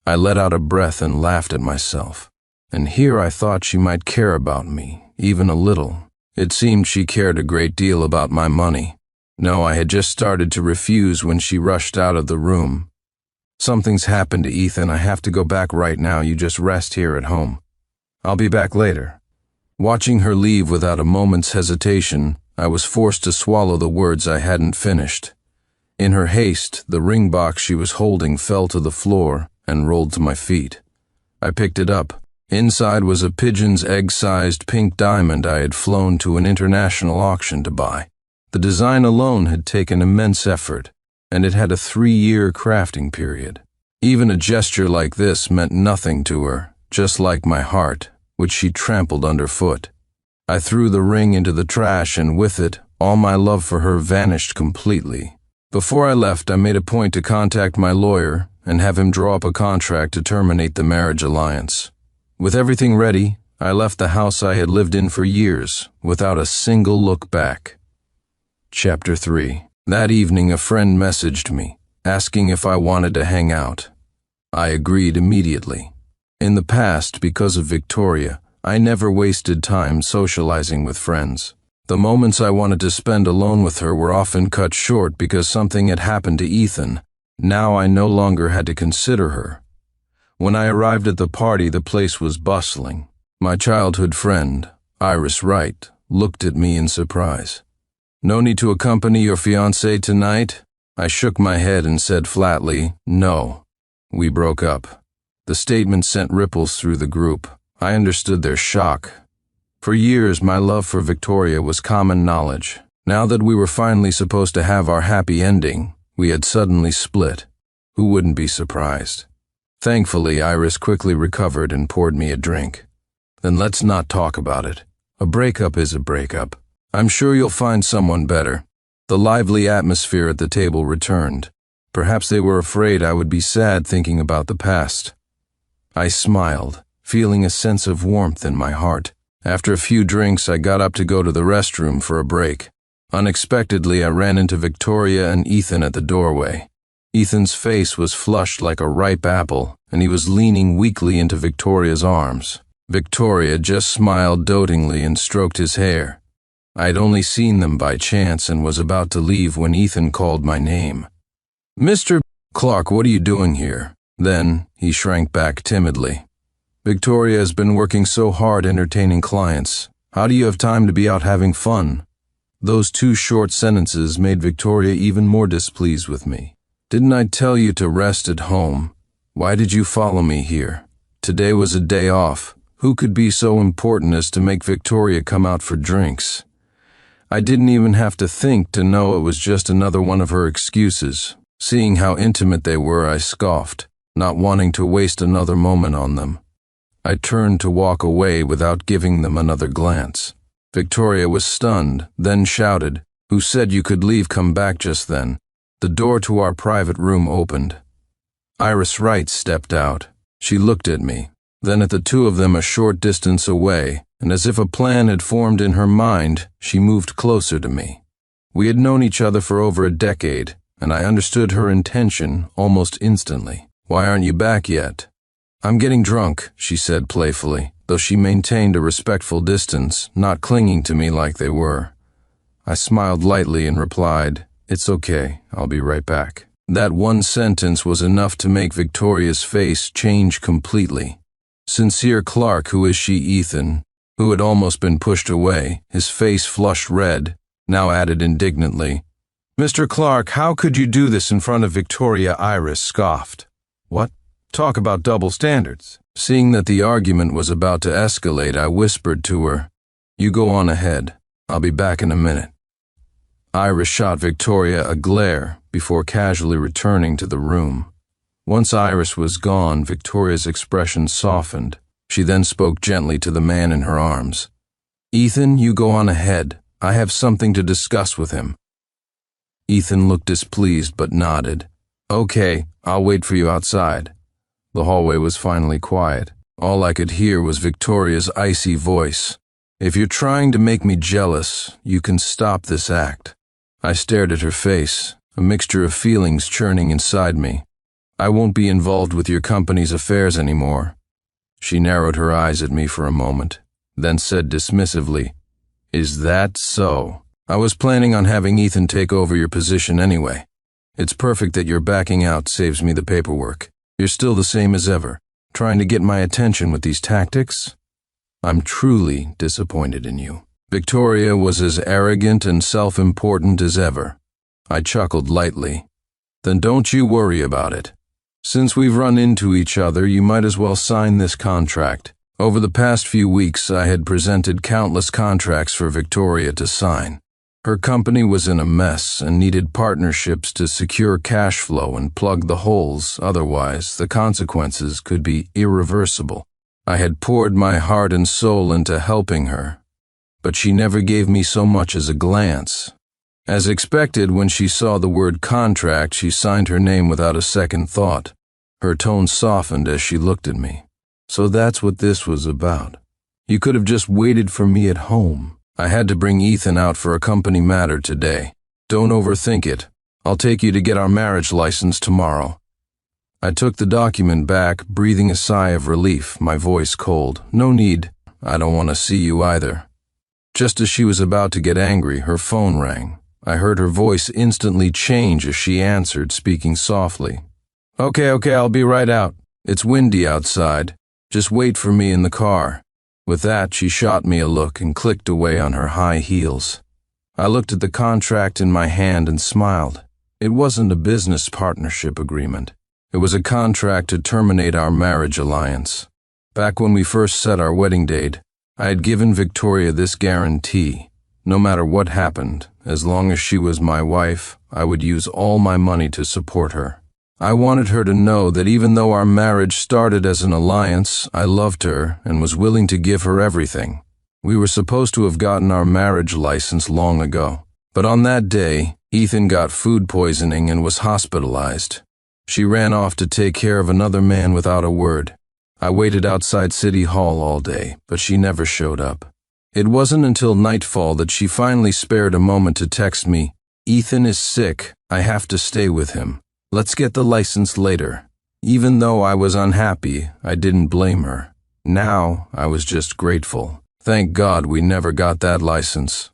I let out a breath and laughed at myself. And here I thought she might care about me, even a little. It seemed she cared a great deal about my money. No, I had just started to refuse when she rushed out of the room. "Something's happened to Ethan. I have to go back right now. You just rest here at home. I'll be back later." Watching her leave without a moment's hesitation, I was forced to swallow the words I hadn't finished. In her haste, the ring box she was holding fell to the floor and rolled to my feet. I picked it up. Inside was a pigeon's egg-sized pink diamond I had flown to an international auction to buy. The design alone had taken immense effort, and it had a 3-year crafting period. Even a gesture like this meant nothing to her, just like my heart, which she trampled underfoot. I threw the ring into the trash, and with it, all my love for her vanished completely. Before I left, I made a point to contact my lawyer and have him draw up a contract to terminate the marriage alliance. With everything ready, I left the house I had lived in for years, without a single look back. Chapter 3. That evening, a friend messaged me, asking if I wanted to hang out. I agreed immediately. In the past, because of Victoria, I never wasted time socializing with friends. The moments I wanted to spend alone with her were often cut short because something had happened to Ethan. Now I no longer had to consider her. When I arrived at the party, the place was bustling. My childhood friend, Iris Wright, looked at me in surprise. "No need to accompany your fiancée tonight?" I shook my head and said flatly, "No." We broke up. The statement sent ripples through the group. I understood their shock. For years, my love for Victoria was common knowledge. Now that we were finally supposed to have our happy ending, we had suddenly split. Who wouldn't be surprised? Thankfully, Iris quickly recovered and poured me a drink. "Then let's not talk about it. A breakup is a breakup. I'm sure you'll find someone better." The lively atmosphere at the table returned. Perhaps they were afraid I would be sad thinking about the past. I smiled, feeling a sense of warmth in my heart. After a few drinks, I got up to go to the restroom for a break. Unexpectedly, I ran into Victoria and Ethan at the doorway. Ethan's face was flushed like a ripe apple, and he was leaning weakly into Victoria's arms. Victoria just smiled dotingly and stroked his hair. I had only seen them by chance and was about to leave when Ethan called my name. "Mr. Clark, what are you doing here?" Then he shrank back timidly. "Victoria has been working so hard entertaining clients. How do you have time to be out having fun?" Those two short sentences made Victoria even more displeased with me. "Didn't I tell you to rest at home? Why did you follow me here? Today was a day off. Who could be so important as to make Victoria come out for drinks?" I didn't even have to think to know it was just another one of her excuses. Seeing how intimate they were, I scoffed, not wanting to waste another moment on them. I turned to walk away without giving them another glance. Victoria was stunned, then shouted, "Who said you could leave? Come back just then." The door to our private room opened. Iris Wright stepped out. She looked at me, then at the two of them a short distance away, and as if a plan had formed in her mind, she moved closer to me. We had known each other for over a decade, and I understood her intention almost instantly. "Why aren't you back yet?" "I'm getting drunk," she said playfully, though she maintained a respectful distance, not clinging to me like they were. I smiled lightly and replied, "It's okay, I'll be right back." That one sentence was enough to make Victoria's face change completely. Sincere Clark, who is she, Ethan, who had almost been pushed away, his face flushed red, now added indignantly, "Mr. Clark, how could you do this in front of Victoria?" Iris scoffed. "What? Talk about double standards." Seeing that the argument was about to escalate, I whispered to her, "You go on ahead. I'll be back in a minute." Iris shot Victoria a glare before casually returning to the room. Once Iris was gone, Victoria's expression softened. She then spoke gently to the man in her arms. "Ethan, you go on ahead. I have something to discuss with him." Ethan looked displeased but nodded. "Okay, I'll wait for you outside." The hallway was finally quiet. All I could hear was Victoria's icy voice. "If you're trying to make me jealous, you can stop this act." I stared at her face, a mixture of feelings churning inside me. "I won't be involved with your company's affairs anymore." She narrowed her eyes at me for a moment, then said dismissively, "Is that so? I was planning on having Ethan take over your position anyway. It's perfect that your backing out saves me the paperwork. You're still the same as ever, trying to get my attention with these tactics? I'm truly disappointed in you." Victoria was as arrogant and self-important as ever. I chuckled lightly. "Then don't you worry about it. Since we've run into each other, you might as well sign this contract." Over the past few weeks, I had presented countless contracts for Victoria to sign. Her company was in a mess and needed partnerships to secure cash flow and plug the holes, otherwise the consequences could be irreversible. I had poured my heart and soul into helping her, but she never gave me so much as a glance. As expected, when she saw the word contract, she signed her name without a second thought. Her tone softened as she looked at me. "So that's what this was about. You could have just waited for me at home. I had to bring Ethan out for a company matter today. Don't overthink it. I'll take you to get our marriage license tomorrow." I took the document back, breathing a sigh of relief, my voice cold. "No need. I don't want to see you either." Just as she was about to get angry, her phone rang. I heard her voice instantly change as she answered, speaking softly. Okay, I'll be right out. It's windy outside. Just wait for me in the car." With that, she shot me a look and clicked away on her high heels. I looked at the contract in my hand and smiled. It wasn't a business partnership agreement. It was a contract to terminate our marriage alliance. Back when we first set our wedding date, I had given Victoria this guarantee. No matter what happened, as long as she was my wife, I would use all my money to support her. I wanted her to know that even though our marriage started as an alliance, I loved her and was willing to give her everything. We were supposed to have gotten our marriage license long ago. But on that day, Ethan got food poisoning and was hospitalized. She ran off to take care of another man without a word. I waited outside City Hall all day, but she never showed up. It wasn't until nightfall that she finally spared a moment to text me, "Ethan is sick, I have to stay with him. Let's get the license later." Even though I was unhappy, I didn't blame her. Now, I was just grateful. Thank God we never got that license.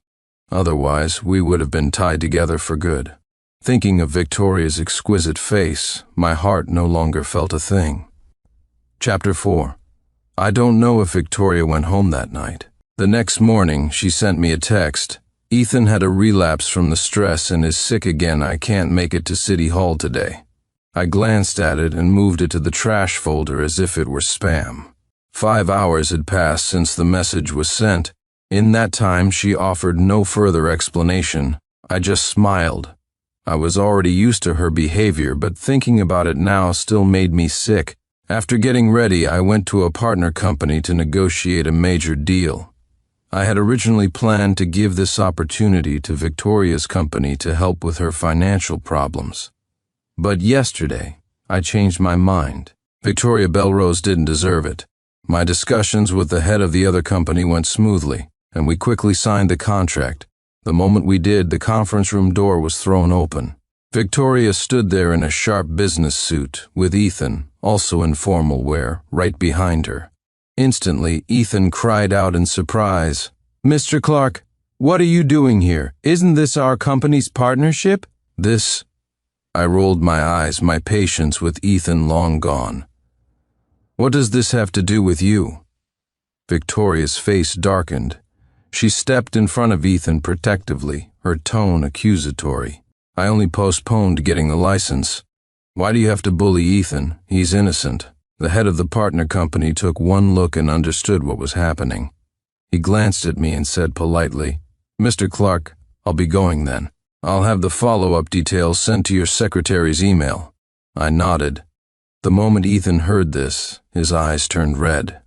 Otherwise, we would have been tied together for good. Thinking of Victoria's exquisite face, my heart no longer felt a thing. Chapter 4. I don't know if Victoria went home that night. The next morning, she sent me a text. "Ethan had a relapse from the stress and is sick again. I can't make it to City Hall today." I glanced at it and moved it to the trash folder as if it were spam. 5 hours had passed since the message was sent. In that time, she offered no further explanation. I just smiled. I was already used to her behavior, but thinking about it now still made me sick. After getting ready, I went to a partner company to negotiate a major deal. I had originally planned to give this opportunity to Victoria's company to help with her financial problems. But yesterday, I changed my mind. Victoria Belrose didn't deserve it. My discussions with the head of the other company went smoothly, and we quickly signed the contract. The moment we did, the conference room door was thrown open. Victoria stood there in a sharp business suit, with Ethan, also in formal wear, right behind her. Instantly, Ethan cried out in surprise, "Mr. Clark, what are you doing here? Isn't this our company's partnership?" This... I rolled my eyes, my patience with Ethan long gone. "What does this have to do with you?" Victoria's face darkened. She stepped in front of Ethan protectively, her tone accusatory. "I only postponed getting the license. Why do you have to bully Ethan? He's innocent." The head of the partner company took one look and understood what was happening. He glanced at me and said politely, "Mr. Clark, I'll be going then. I'll have the follow-up details sent to your secretary's email." I nodded. The moment Ethan heard this, his eyes turned red.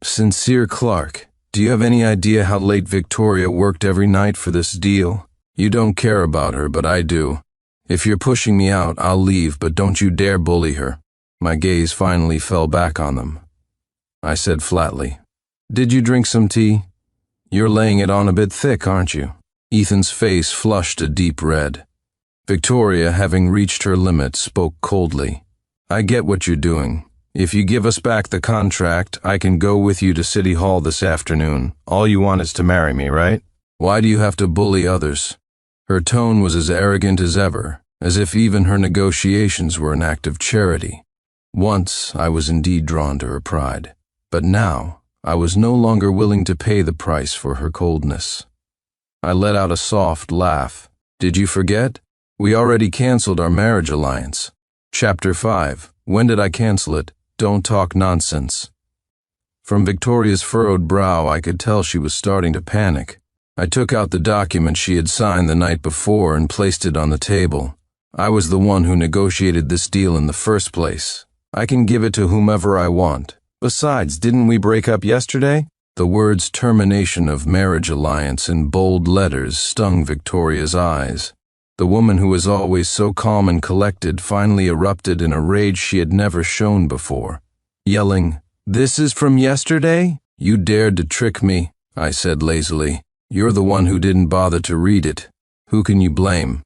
"Sincere Clark, do you have any idea how late Victoria worked every night for this deal? You don't care about her, but I do. If you're pushing me out, I'll leave, but don't you dare bully her." My gaze finally fell back on them. I said flatly, "Did you drink some tea? You're laying it on a bit thick, aren't you?" Ethan's face flushed a deep red. Victoria, having reached her limit, spoke coldly. "I get what you're doing. If you give us back the contract, I can go with you to City Hall this afternoon. All you want is to marry me, right? Why do you have to bully others?" Her tone was as arrogant as ever, as if even her negotiations were an act of charity. Once I was indeed drawn to her pride, but now I was no longer willing to pay the price for her coldness. I let out a soft laugh. "Did you forget? We already canceled our marriage alliance." Chapter 5. When did I cancel it? Don't talk nonsense. From Victoria's furrowed brow, I could tell she was starting to panic. I took out the document she had signed the night before and placed it on the table. I was the one who negotiated this deal in the first place. I can give it to whomever I want. Besides, didn't we break up yesterday? The words termination of marriage alliance in bold letters stung Victoria's eyes. The woman who was always so calm and collected finally erupted in a rage she had never shown before. Yelling, "This is from yesterday? You dared to trick me," I said lazily. "You're the one who didn't bother to read it. Who can you blame?"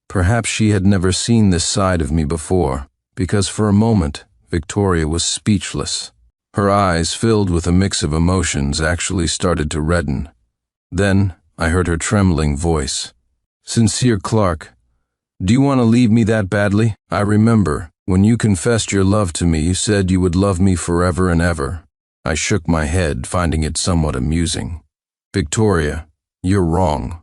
Perhaps she had never seen this side of me before, because for a moment, Victoria was speechless. Her eyes, filled with a mix of emotions, actually started to redden. Then I heard her trembling voice. "Sincere Clark, do you want to leave me that badly? I remember, when you confessed your love to me, you said you would love me forever and ever." I shook my head, finding it somewhat amusing. "Victoria, you're wrong.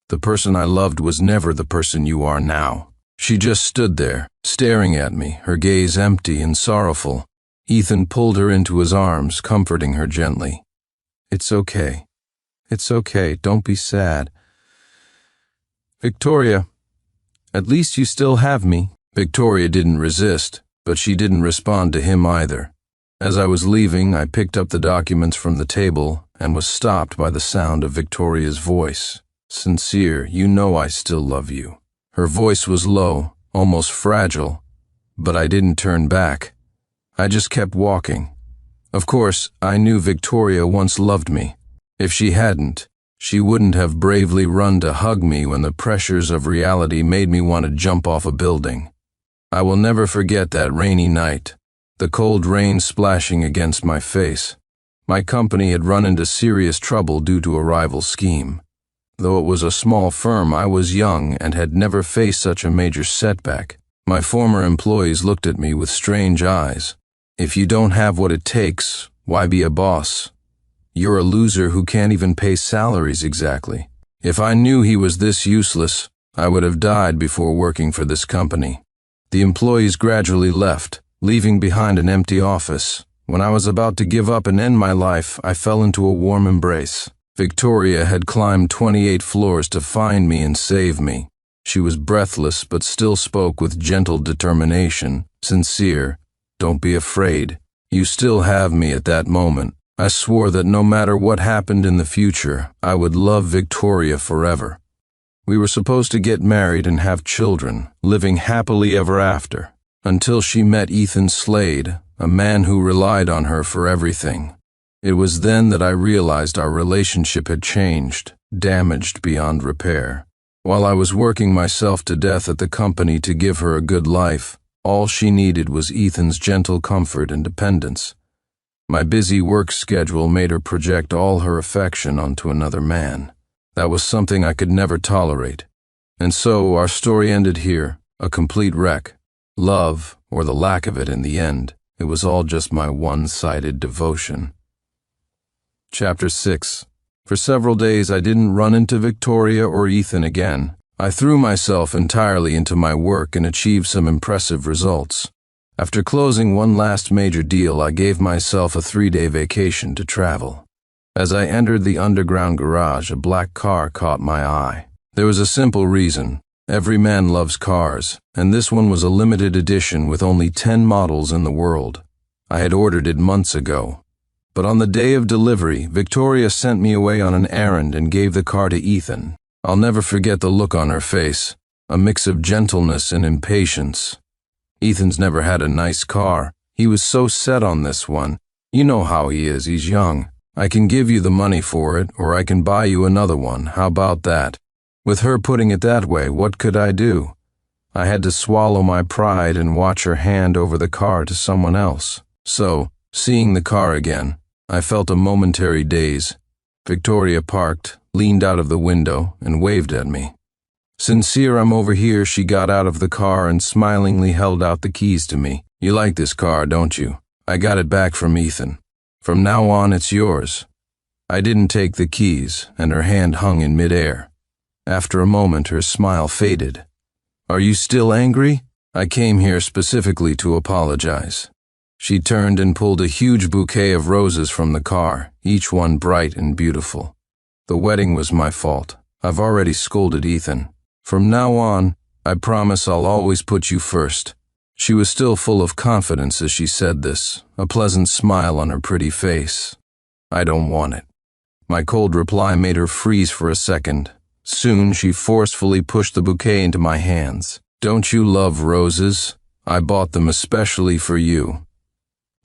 The person I loved was never the person you are now." She just stood there, staring at me, her gaze empty and sorrowful. Ethan pulled her into his arms, comforting her gently. "It's okay. It's okay. Don't be sad. Victoria, at least you still have me." Victoria didn't resist, but she didn't respond to him either. As I was leaving, I picked up the documents from the table and was stopped by the sound of Victoria's voice. "Sincere, you know I still love you." Her voice was low, almost fragile, but I didn't turn back. I just kept walking. Of course, I knew Victoria once loved me. If she hadn't, she wouldn't have bravely run to hug me when the pressures of reality made me want to jump off a building. I will never forget that rainy night, the cold rain splashing against my face. My company had run into serious trouble due to a rival scheme. Though it was a small firm, I was young and had never faced such a major setback. My former employees looked at me with strange eyes. If you don't have what it takes, why be a boss? You're a loser who can't even pay salaries exactly. If I knew he was this useless, I would have died before working for this company. The employees gradually left, leaving behind an empty office. When I was about to give up and end my life, I fell into a warm embrace. Victoria had climbed 28 floors to find me and save me. She was breathless but still spoke with gentle determination, sincere. Don't be afraid. You still have me at that moment. I swore that no matter what happened in the future, I would love Victoria forever. We were supposed to get married and have children, living happily ever after, until she met Ethan Slade, a man who relied on her for everything. It was then that I realized our relationship had changed, damaged beyond repair. While I was working myself to death at the company to give her a good life, all she needed was Ethan's gentle comfort and dependence. My busy work schedule made her project all her affection onto another man. That was something I could never tolerate. And so our story ended here, a complete wreck. Love, or the lack of it in the end, it was all just my one-sided devotion. Chapter 6. For several days I didn't run into Victoria or Ethan again. I threw myself entirely into my work and achieved some impressive results. After closing one last major deal, I gave myself a 3-day vacation to travel. As I entered the underground garage, a black car caught my eye. There was a simple reason. Every man loves cars, and this one was a limited edition with only 10 models in the world. I had ordered it months ago. But on the day of delivery, Victoria sent me away on an errand and gave the car to Ethan. I'll never forget the look on her face, a mix of gentleness and impatience. Ethan's never had a nice car. He was so set on this one. You know how he is, he's young. I can give you the money for it, or I can buy you another one. How about that? With her putting it that way, what could I do? I had to swallow my pride and watch her hand over the car to someone else. So, seeing the car again, I felt a momentary daze. Victoria parked, leaned out of the window, and waved at me. Sincere, I'm over here, she got out of the car and smilingly held out the keys to me. You like this car, don't you? I got it back from Ethan. From now on, it's yours. I didn't take the keys, and her hand hung in midair. After a moment, her smile faded. Are you still angry? I came here specifically to apologize. She turned and pulled a huge bouquet of roses from the car, each one bright and beautiful. The wedding was my fault. I've already scolded Ethan. From now on, I promise I'll always put you first. She was still full of confidence as she said this, a pleasant smile on her pretty face. I don't want it. My cold reply made her freeze for a second. Soon she forcefully pushed the bouquet into my hands. Don't you love roses? I bought them especially for you.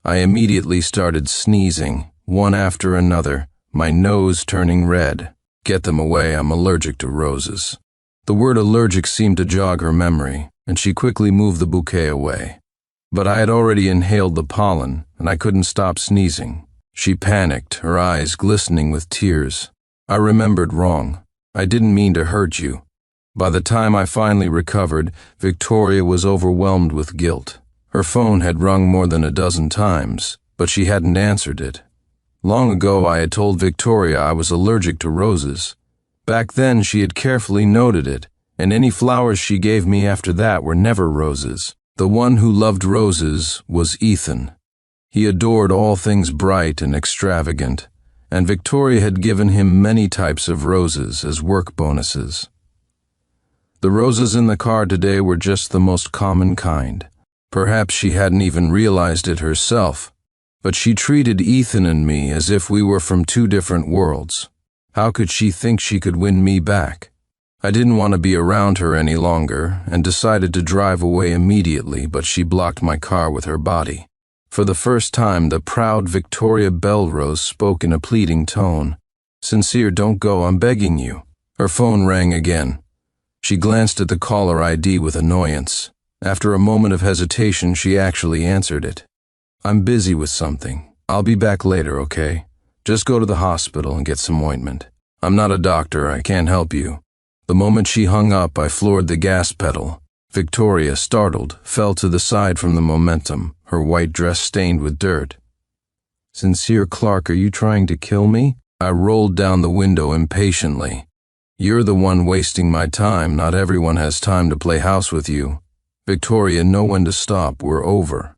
I immediately started sneezing, one after another, my nose turning red. Get them away, I'm allergic to roses. The word allergic seemed to jog her memory, and she quickly moved the bouquet away. But I had already inhaled the pollen, and I couldn't stop sneezing. She panicked, her eyes glistening with tears. I remembered wrong. I didn't mean to hurt you. By the time I finally recovered, Victoria was overwhelmed with guilt. Her phone had rung more than a dozen times, but she hadn't answered it. Long ago I had told Victoria I was allergic to roses. Back then she had carefully noted it, and any flowers she gave me after that were never roses. The one who loved roses was Ethan. He adored all things bright and extravagant, and Victoria had given him many types of roses as work bonuses. The roses in the car today were just the most common kind. Perhaps she hadn't even realized it herself, but she treated Ethan and me as if we were from two different worlds. How could she think she could win me back? I didn't want to be around her any longer and decided to drive away immediately, but she blocked my car with her body. For the first time, the proud Victoria Belrose spoke in a pleading tone. Sincere, don't go, I'm begging you. Her phone rang again. She glanced at the caller ID with annoyance. After a moment of hesitation, she actually answered it. I'm busy with something. I'll be back later, okay? Just go to the hospital and get some ointment. I'm not a doctor, I can't help you. The moment she hung up, I floored the gas pedal. Victoria, startled, fell to the side from the momentum, her white dress stained with dirt. Sincere Clark, are you trying to kill me? I rolled down the window impatiently. You're the one wasting my time. Not everyone has time to play house with you. Victoria, know when to stop. We're over.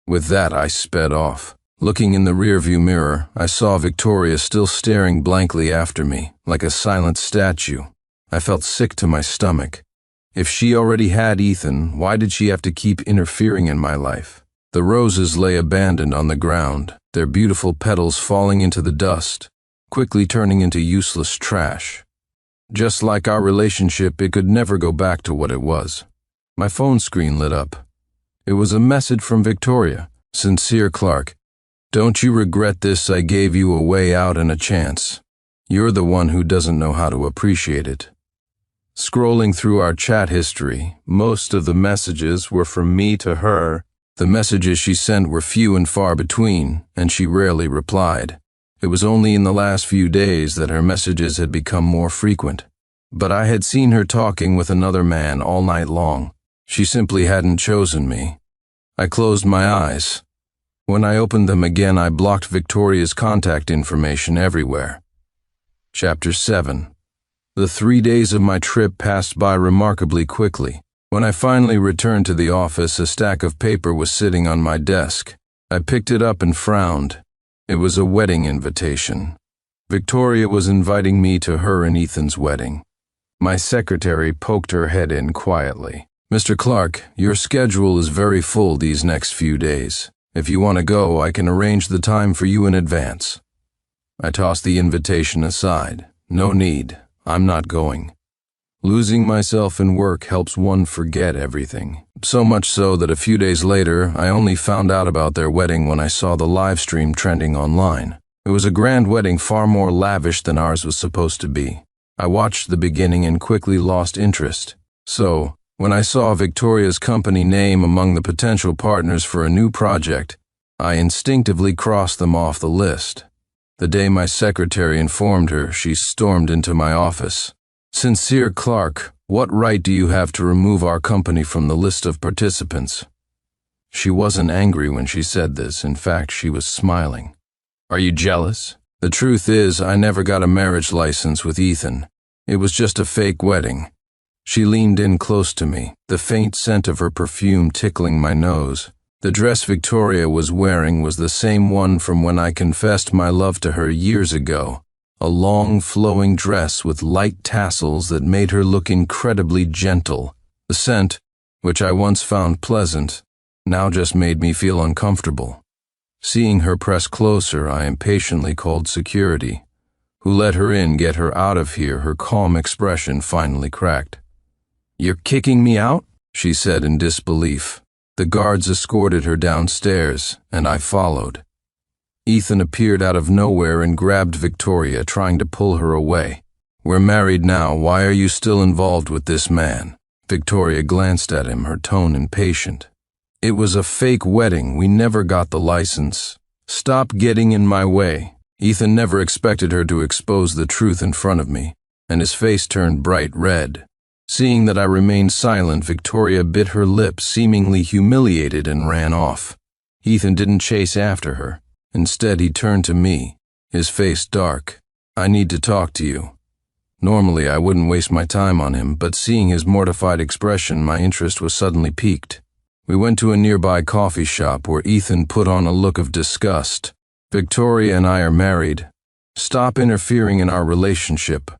With that, I sped off. Looking in the rearview mirror, I saw Victoria still staring blankly after me, like a silent statue. I felt sick to my stomach. If she already had Ethan, why did she have to keep interfering in my life? The roses lay abandoned on the ground, their beautiful petals falling into the dust, quickly turning into useless trash. Just like our relationship, it could never go back to what it was. My phone screen lit up. It was a message from Victoria. Sincere Clark, don't you regret this? I gave you a way out and a chance. You're the one who doesn't know how to appreciate it. Scrolling through our chat history, most of the messages were from me to her. The messages she sent were few and far between, and she rarely replied. It was only in the last few days that her messages had become more frequent. But I had seen her talking with another man all night long. She simply hadn't chosen me. I closed my eyes. When I opened them again, I blocked Victoria's contact information everywhere. Chapter 7. The 3 days of my trip passed by remarkably quickly. When I finally returned to the office, a stack of paper was sitting on my desk. I picked it up and frowned. It was a wedding invitation. Victoria was inviting me to her and Ethan's wedding. My secretary poked her head in quietly. Mr. Clark, your schedule is very full these next few days. If you want to go, I can arrange the time for you in advance. I tossed the invitation aside. No need. I'm not going. Losing myself in work helps one forget everything. So much so that a few days later, I only found out about their wedding when I saw the live stream trending online. It was a grand wedding, far more lavish than ours was supposed to be. I watched the beginning and quickly lost interest. So, when I saw Victoria's company name among the potential partners for a new project, I instinctively crossed them off the list. The day my secretary informed her, she stormed into my office. Sincere Clark, what right do you have to remove our company from the list of participants? She wasn't angry when she said this. In fact, she was smiling. Are you jealous? The truth is, I never got a marriage license with Ethan. It was just a fake wedding. She leaned in close to me, the faint scent of her perfume tickling my nose. The dress Victoria was wearing was the same one from when I confessed my love to her years ago. A long, flowing dress with light tassels that made her look incredibly gentle. The scent, which I once found pleasant, now just made me feel uncomfortable. Seeing her press closer, I impatiently called security. Who let her in? Get her out of here. Her calm expression finally cracked. You're kicking me out? She said in disbelief. The guards escorted her downstairs, and I followed. Ethan appeared out of nowhere and grabbed Victoria, trying to pull her away. We're married now. Why are you still involved with this man? Victoria glanced at him, her tone impatient. It was a fake wedding. We never got the license. Stop getting in my way. Ethan never expected her to expose the truth in front of me, and his face turned bright red. Seeing that I remained silent, Victoria bit her lip, seemingly humiliated, and ran off. Ethan didn't chase after her. Instead, he turned to me, his face dark. I need to talk to you. Normally, I wouldn't waste my time on him, but seeing his mortified expression, my interest was suddenly piqued. We went to a nearby coffee shop where Ethan put on a look of disgust. Victoria and I are married. Stop interfering in our relationship.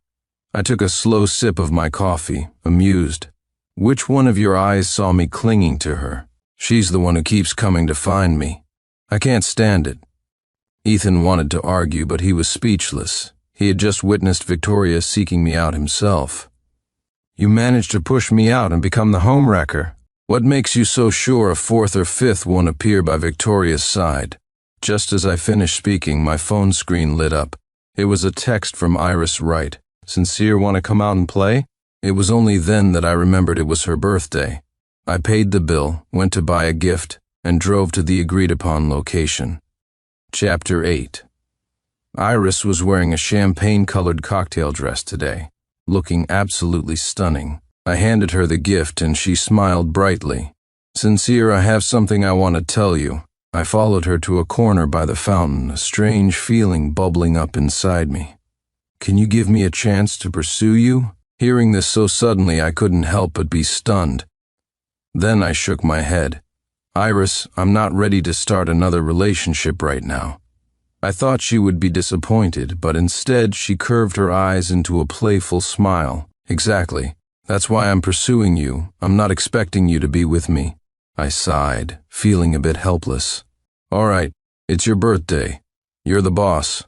I took a slow sip of my coffee, amused. Which one of your eyes saw me clinging to her? She's the one who keeps coming to find me. I can't stand it. Ethan wanted to argue, but he was speechless. He had just witnessed Victoria seeking me out himself. You managed to push me out and become the homewrecker. What makes you so sure a fourth or fifth won't appear by Victoria's side? Just as I finished speaking, my phone screen lit up. It was a text from Iris Wright. "Sincere, want to come out and play?" It was only then that I remembered it was her birthday. I paid the bill, went to buy a gift, and drove to the agreed-upon location. Chapter 8. Iris was wearing a champagne-colored cocktail dress today, looking absolutely stunning. I handed her the gift and she smiled brightly. "Sincere, I have something I want to tell you." I followed her to a corner by the fountain, a strange feeling bubbling up inside me. "Can you give me a chance to pursue you?" Hearing this so suddenly, I couldn't help but be stunned. Then I shook my head. "Iris, I'm not ready to start another relationship right now." I thought she would be disappointed, but instead she curved her eyes into a playful smile. "Exactly. That's why I'm pursuing you. I'm not expecting you to be with me." I sighed, feeling a bit helpless. "All right, it's your birthday. You're the boss."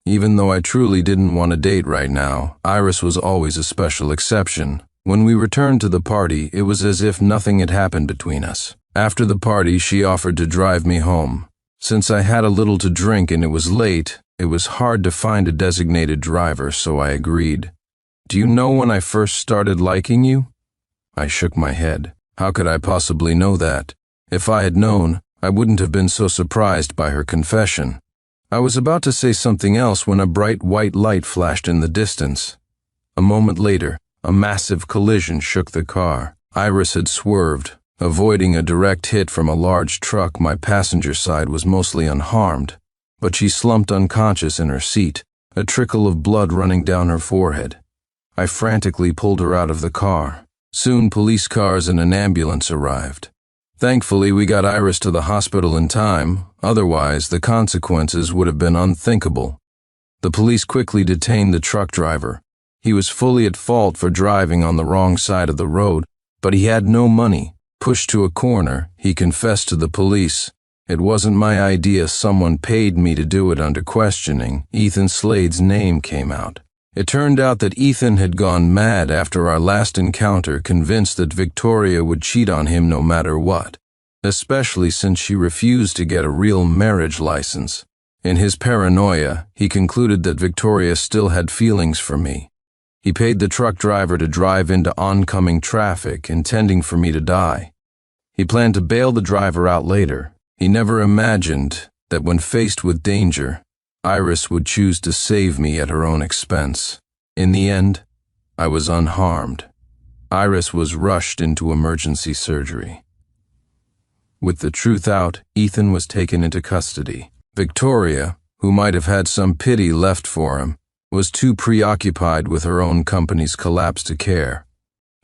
Even though I truly didn't want to date right now, Iris was always a special exception. When we returned to the party, it was as if nothing had happened between us. After the party, she offered to drive me home. Since I had a little to drink and it was late, it was hard to find a designated driver, so I agreed. "Do you know when I first started liking you?" I shook my head. How could I possibly know that? If I had known, I wouldn't have been so surprised by her confession. I was about to say something else when a bright white light flashed in the distance. A moment later, a massive collision shook the car. Iris had swerved. Avoiding a direct hit from a large truck, my passenger side was mostly unharmed, but she slumped unconscious in her seat, a trickle of blood running down her forehead. I frantically pulled her out of the car. Soon police cars and an ambulance arrived. Thankfully, we got Iris to the hospital in time, otherwise the consequences would have been unthinkable. The police quickly detained the truck driver. He was fully at fault for driving on the wrong side of the road, but he had no money. Pushed to a corner, he confessed to the police. "It wasn't my idea, someone paid me to do it." Under questioning, Ethan Slade's name came out. It turned out that Ethan had gone mad after our last encounter, convinced that Victoria would cheat on him no matter what, especially since she refused to get a real marriage license. In his paranoia, he concluded that Victoria still had feelings for me. He paid the truck driver to drive into oncoming traffic, intending for me to die. He planned to bail the driver out later. He never imagined that when faced with danger, Iris would choose to save me at her own expense. In the end, I was unharmed. Iris was rushed into emergency surgery. With the truth out, Ethan was taken into custody. Victoria, who might have had some pity left for him, was too preoccupied with her own company's collapse to care.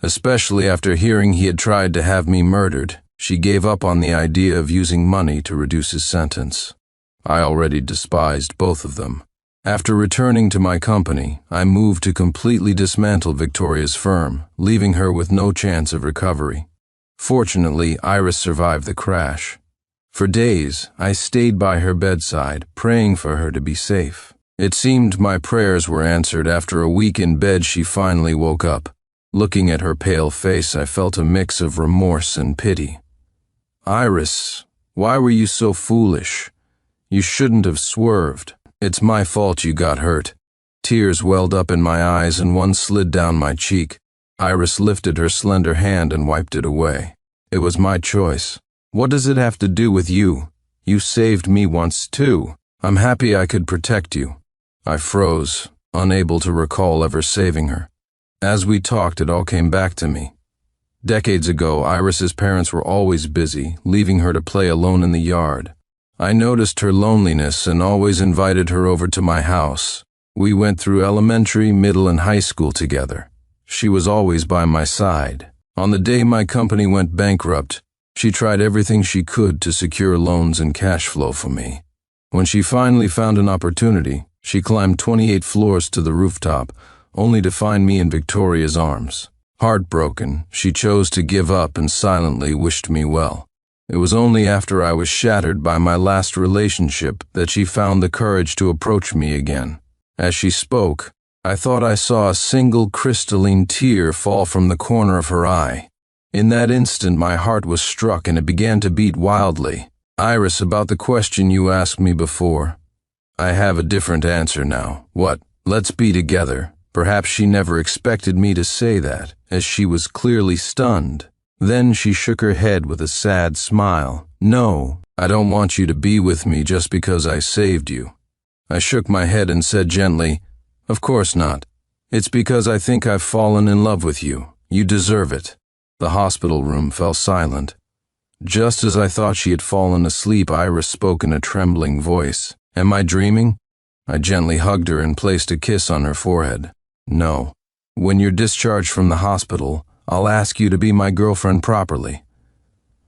Especially after hearing he had tried to have me murdered, she gave up on the idea of using money to reduce his sentence. I already despised both of them. After returning to my company, I moved to completely dismantle Victoria's firm, leaving her with no chance of recovery. Fortunately, Iris survived the crash. For days, I stayed by her bedside, praying for her to be safe. It seemed my prayers were answered. After a week in bed, she finally woke up. Looking at her pale face, I felt a mix of remorse and pity. "Iris, why were you so foolish? You shouldn't have swerved. It's my fault you got hurt." Tears welled up in my eyes and one slid down my cheek. Iris lifted her slender hand and wiped it away. "It was my choice. What does it have to do with you? You saved me once too. I'm happy I could protect you." I froze, unable to recall ever saving her. As we talked, it all came back to me. Decades ago, Iris's parents were always busy, leaving her to play alone in the yard. I noticed her loneliness and always invited her over to my house. We went through elementary, middle, and high school together. She was always by my side. On the day my company went bankrupt, she tried everything she could to secure loans and cash flow for me. When she finally found an opportunity, she climbed 28 floors to the rooftop, only to find me in Victoria's arms. Heartbroken, she chose to give up and silently wished me well. It was only after I was shattered by my last relationship that she found the courage to approach me again. As she spoke, I thought I saw a single crystalline tear fall from the corner of her eye. In that instant, my heart was struck and it began to beat wildly. "Iris, about the question you asked me before." I have a different answer now. What? Let's be together. Perhaps she never expected me to say that, as she was clearly stunned. Then she shook her head with a sad smile. No, I don't want you to be with me just because I saved you. I shook my head and said gently, Of course not. It's because I think I've fallen in love with you. You deserve it. The hospital room fell silent. Just as I thought she had fallen asleep, Iris spoke in a trembling voice. Am I dreaming? I gently hugged her and placed a kiss on her forehead. No. When you're discharged from the hospital, I'll ask you to be my girlfriend properly.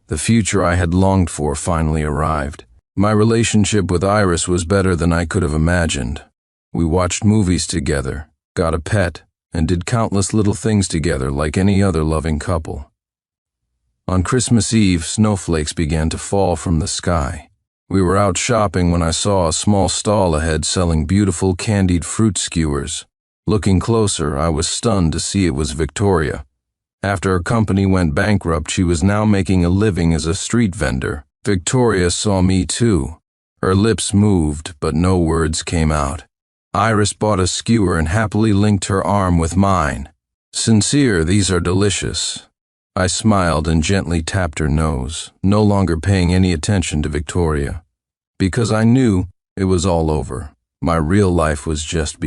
The future I had longed for finally arrived. My relationship with Iris was better than I could have imagined. We watched movies together, got a pet, and did countless little things together like any other loving couple. On Christmas Eve, snowflakes began to fall from the sky. We were out shopping when I saw a small stall ahead selling beautiful candied fruit skewers. Looking closer, I was stunned to see it was Victoria. After her company went bankrupt, she was now making a living as a street vendor. Victoria saw me too. Her lips moved, but no words came out. Iris bought a skewer and happily linked her arm with mine. Sincere, these are delicious. I smiled and gently tapped her nose, no longer paying any attention to Victoria, because I knew it was all over. My real life was just beginning.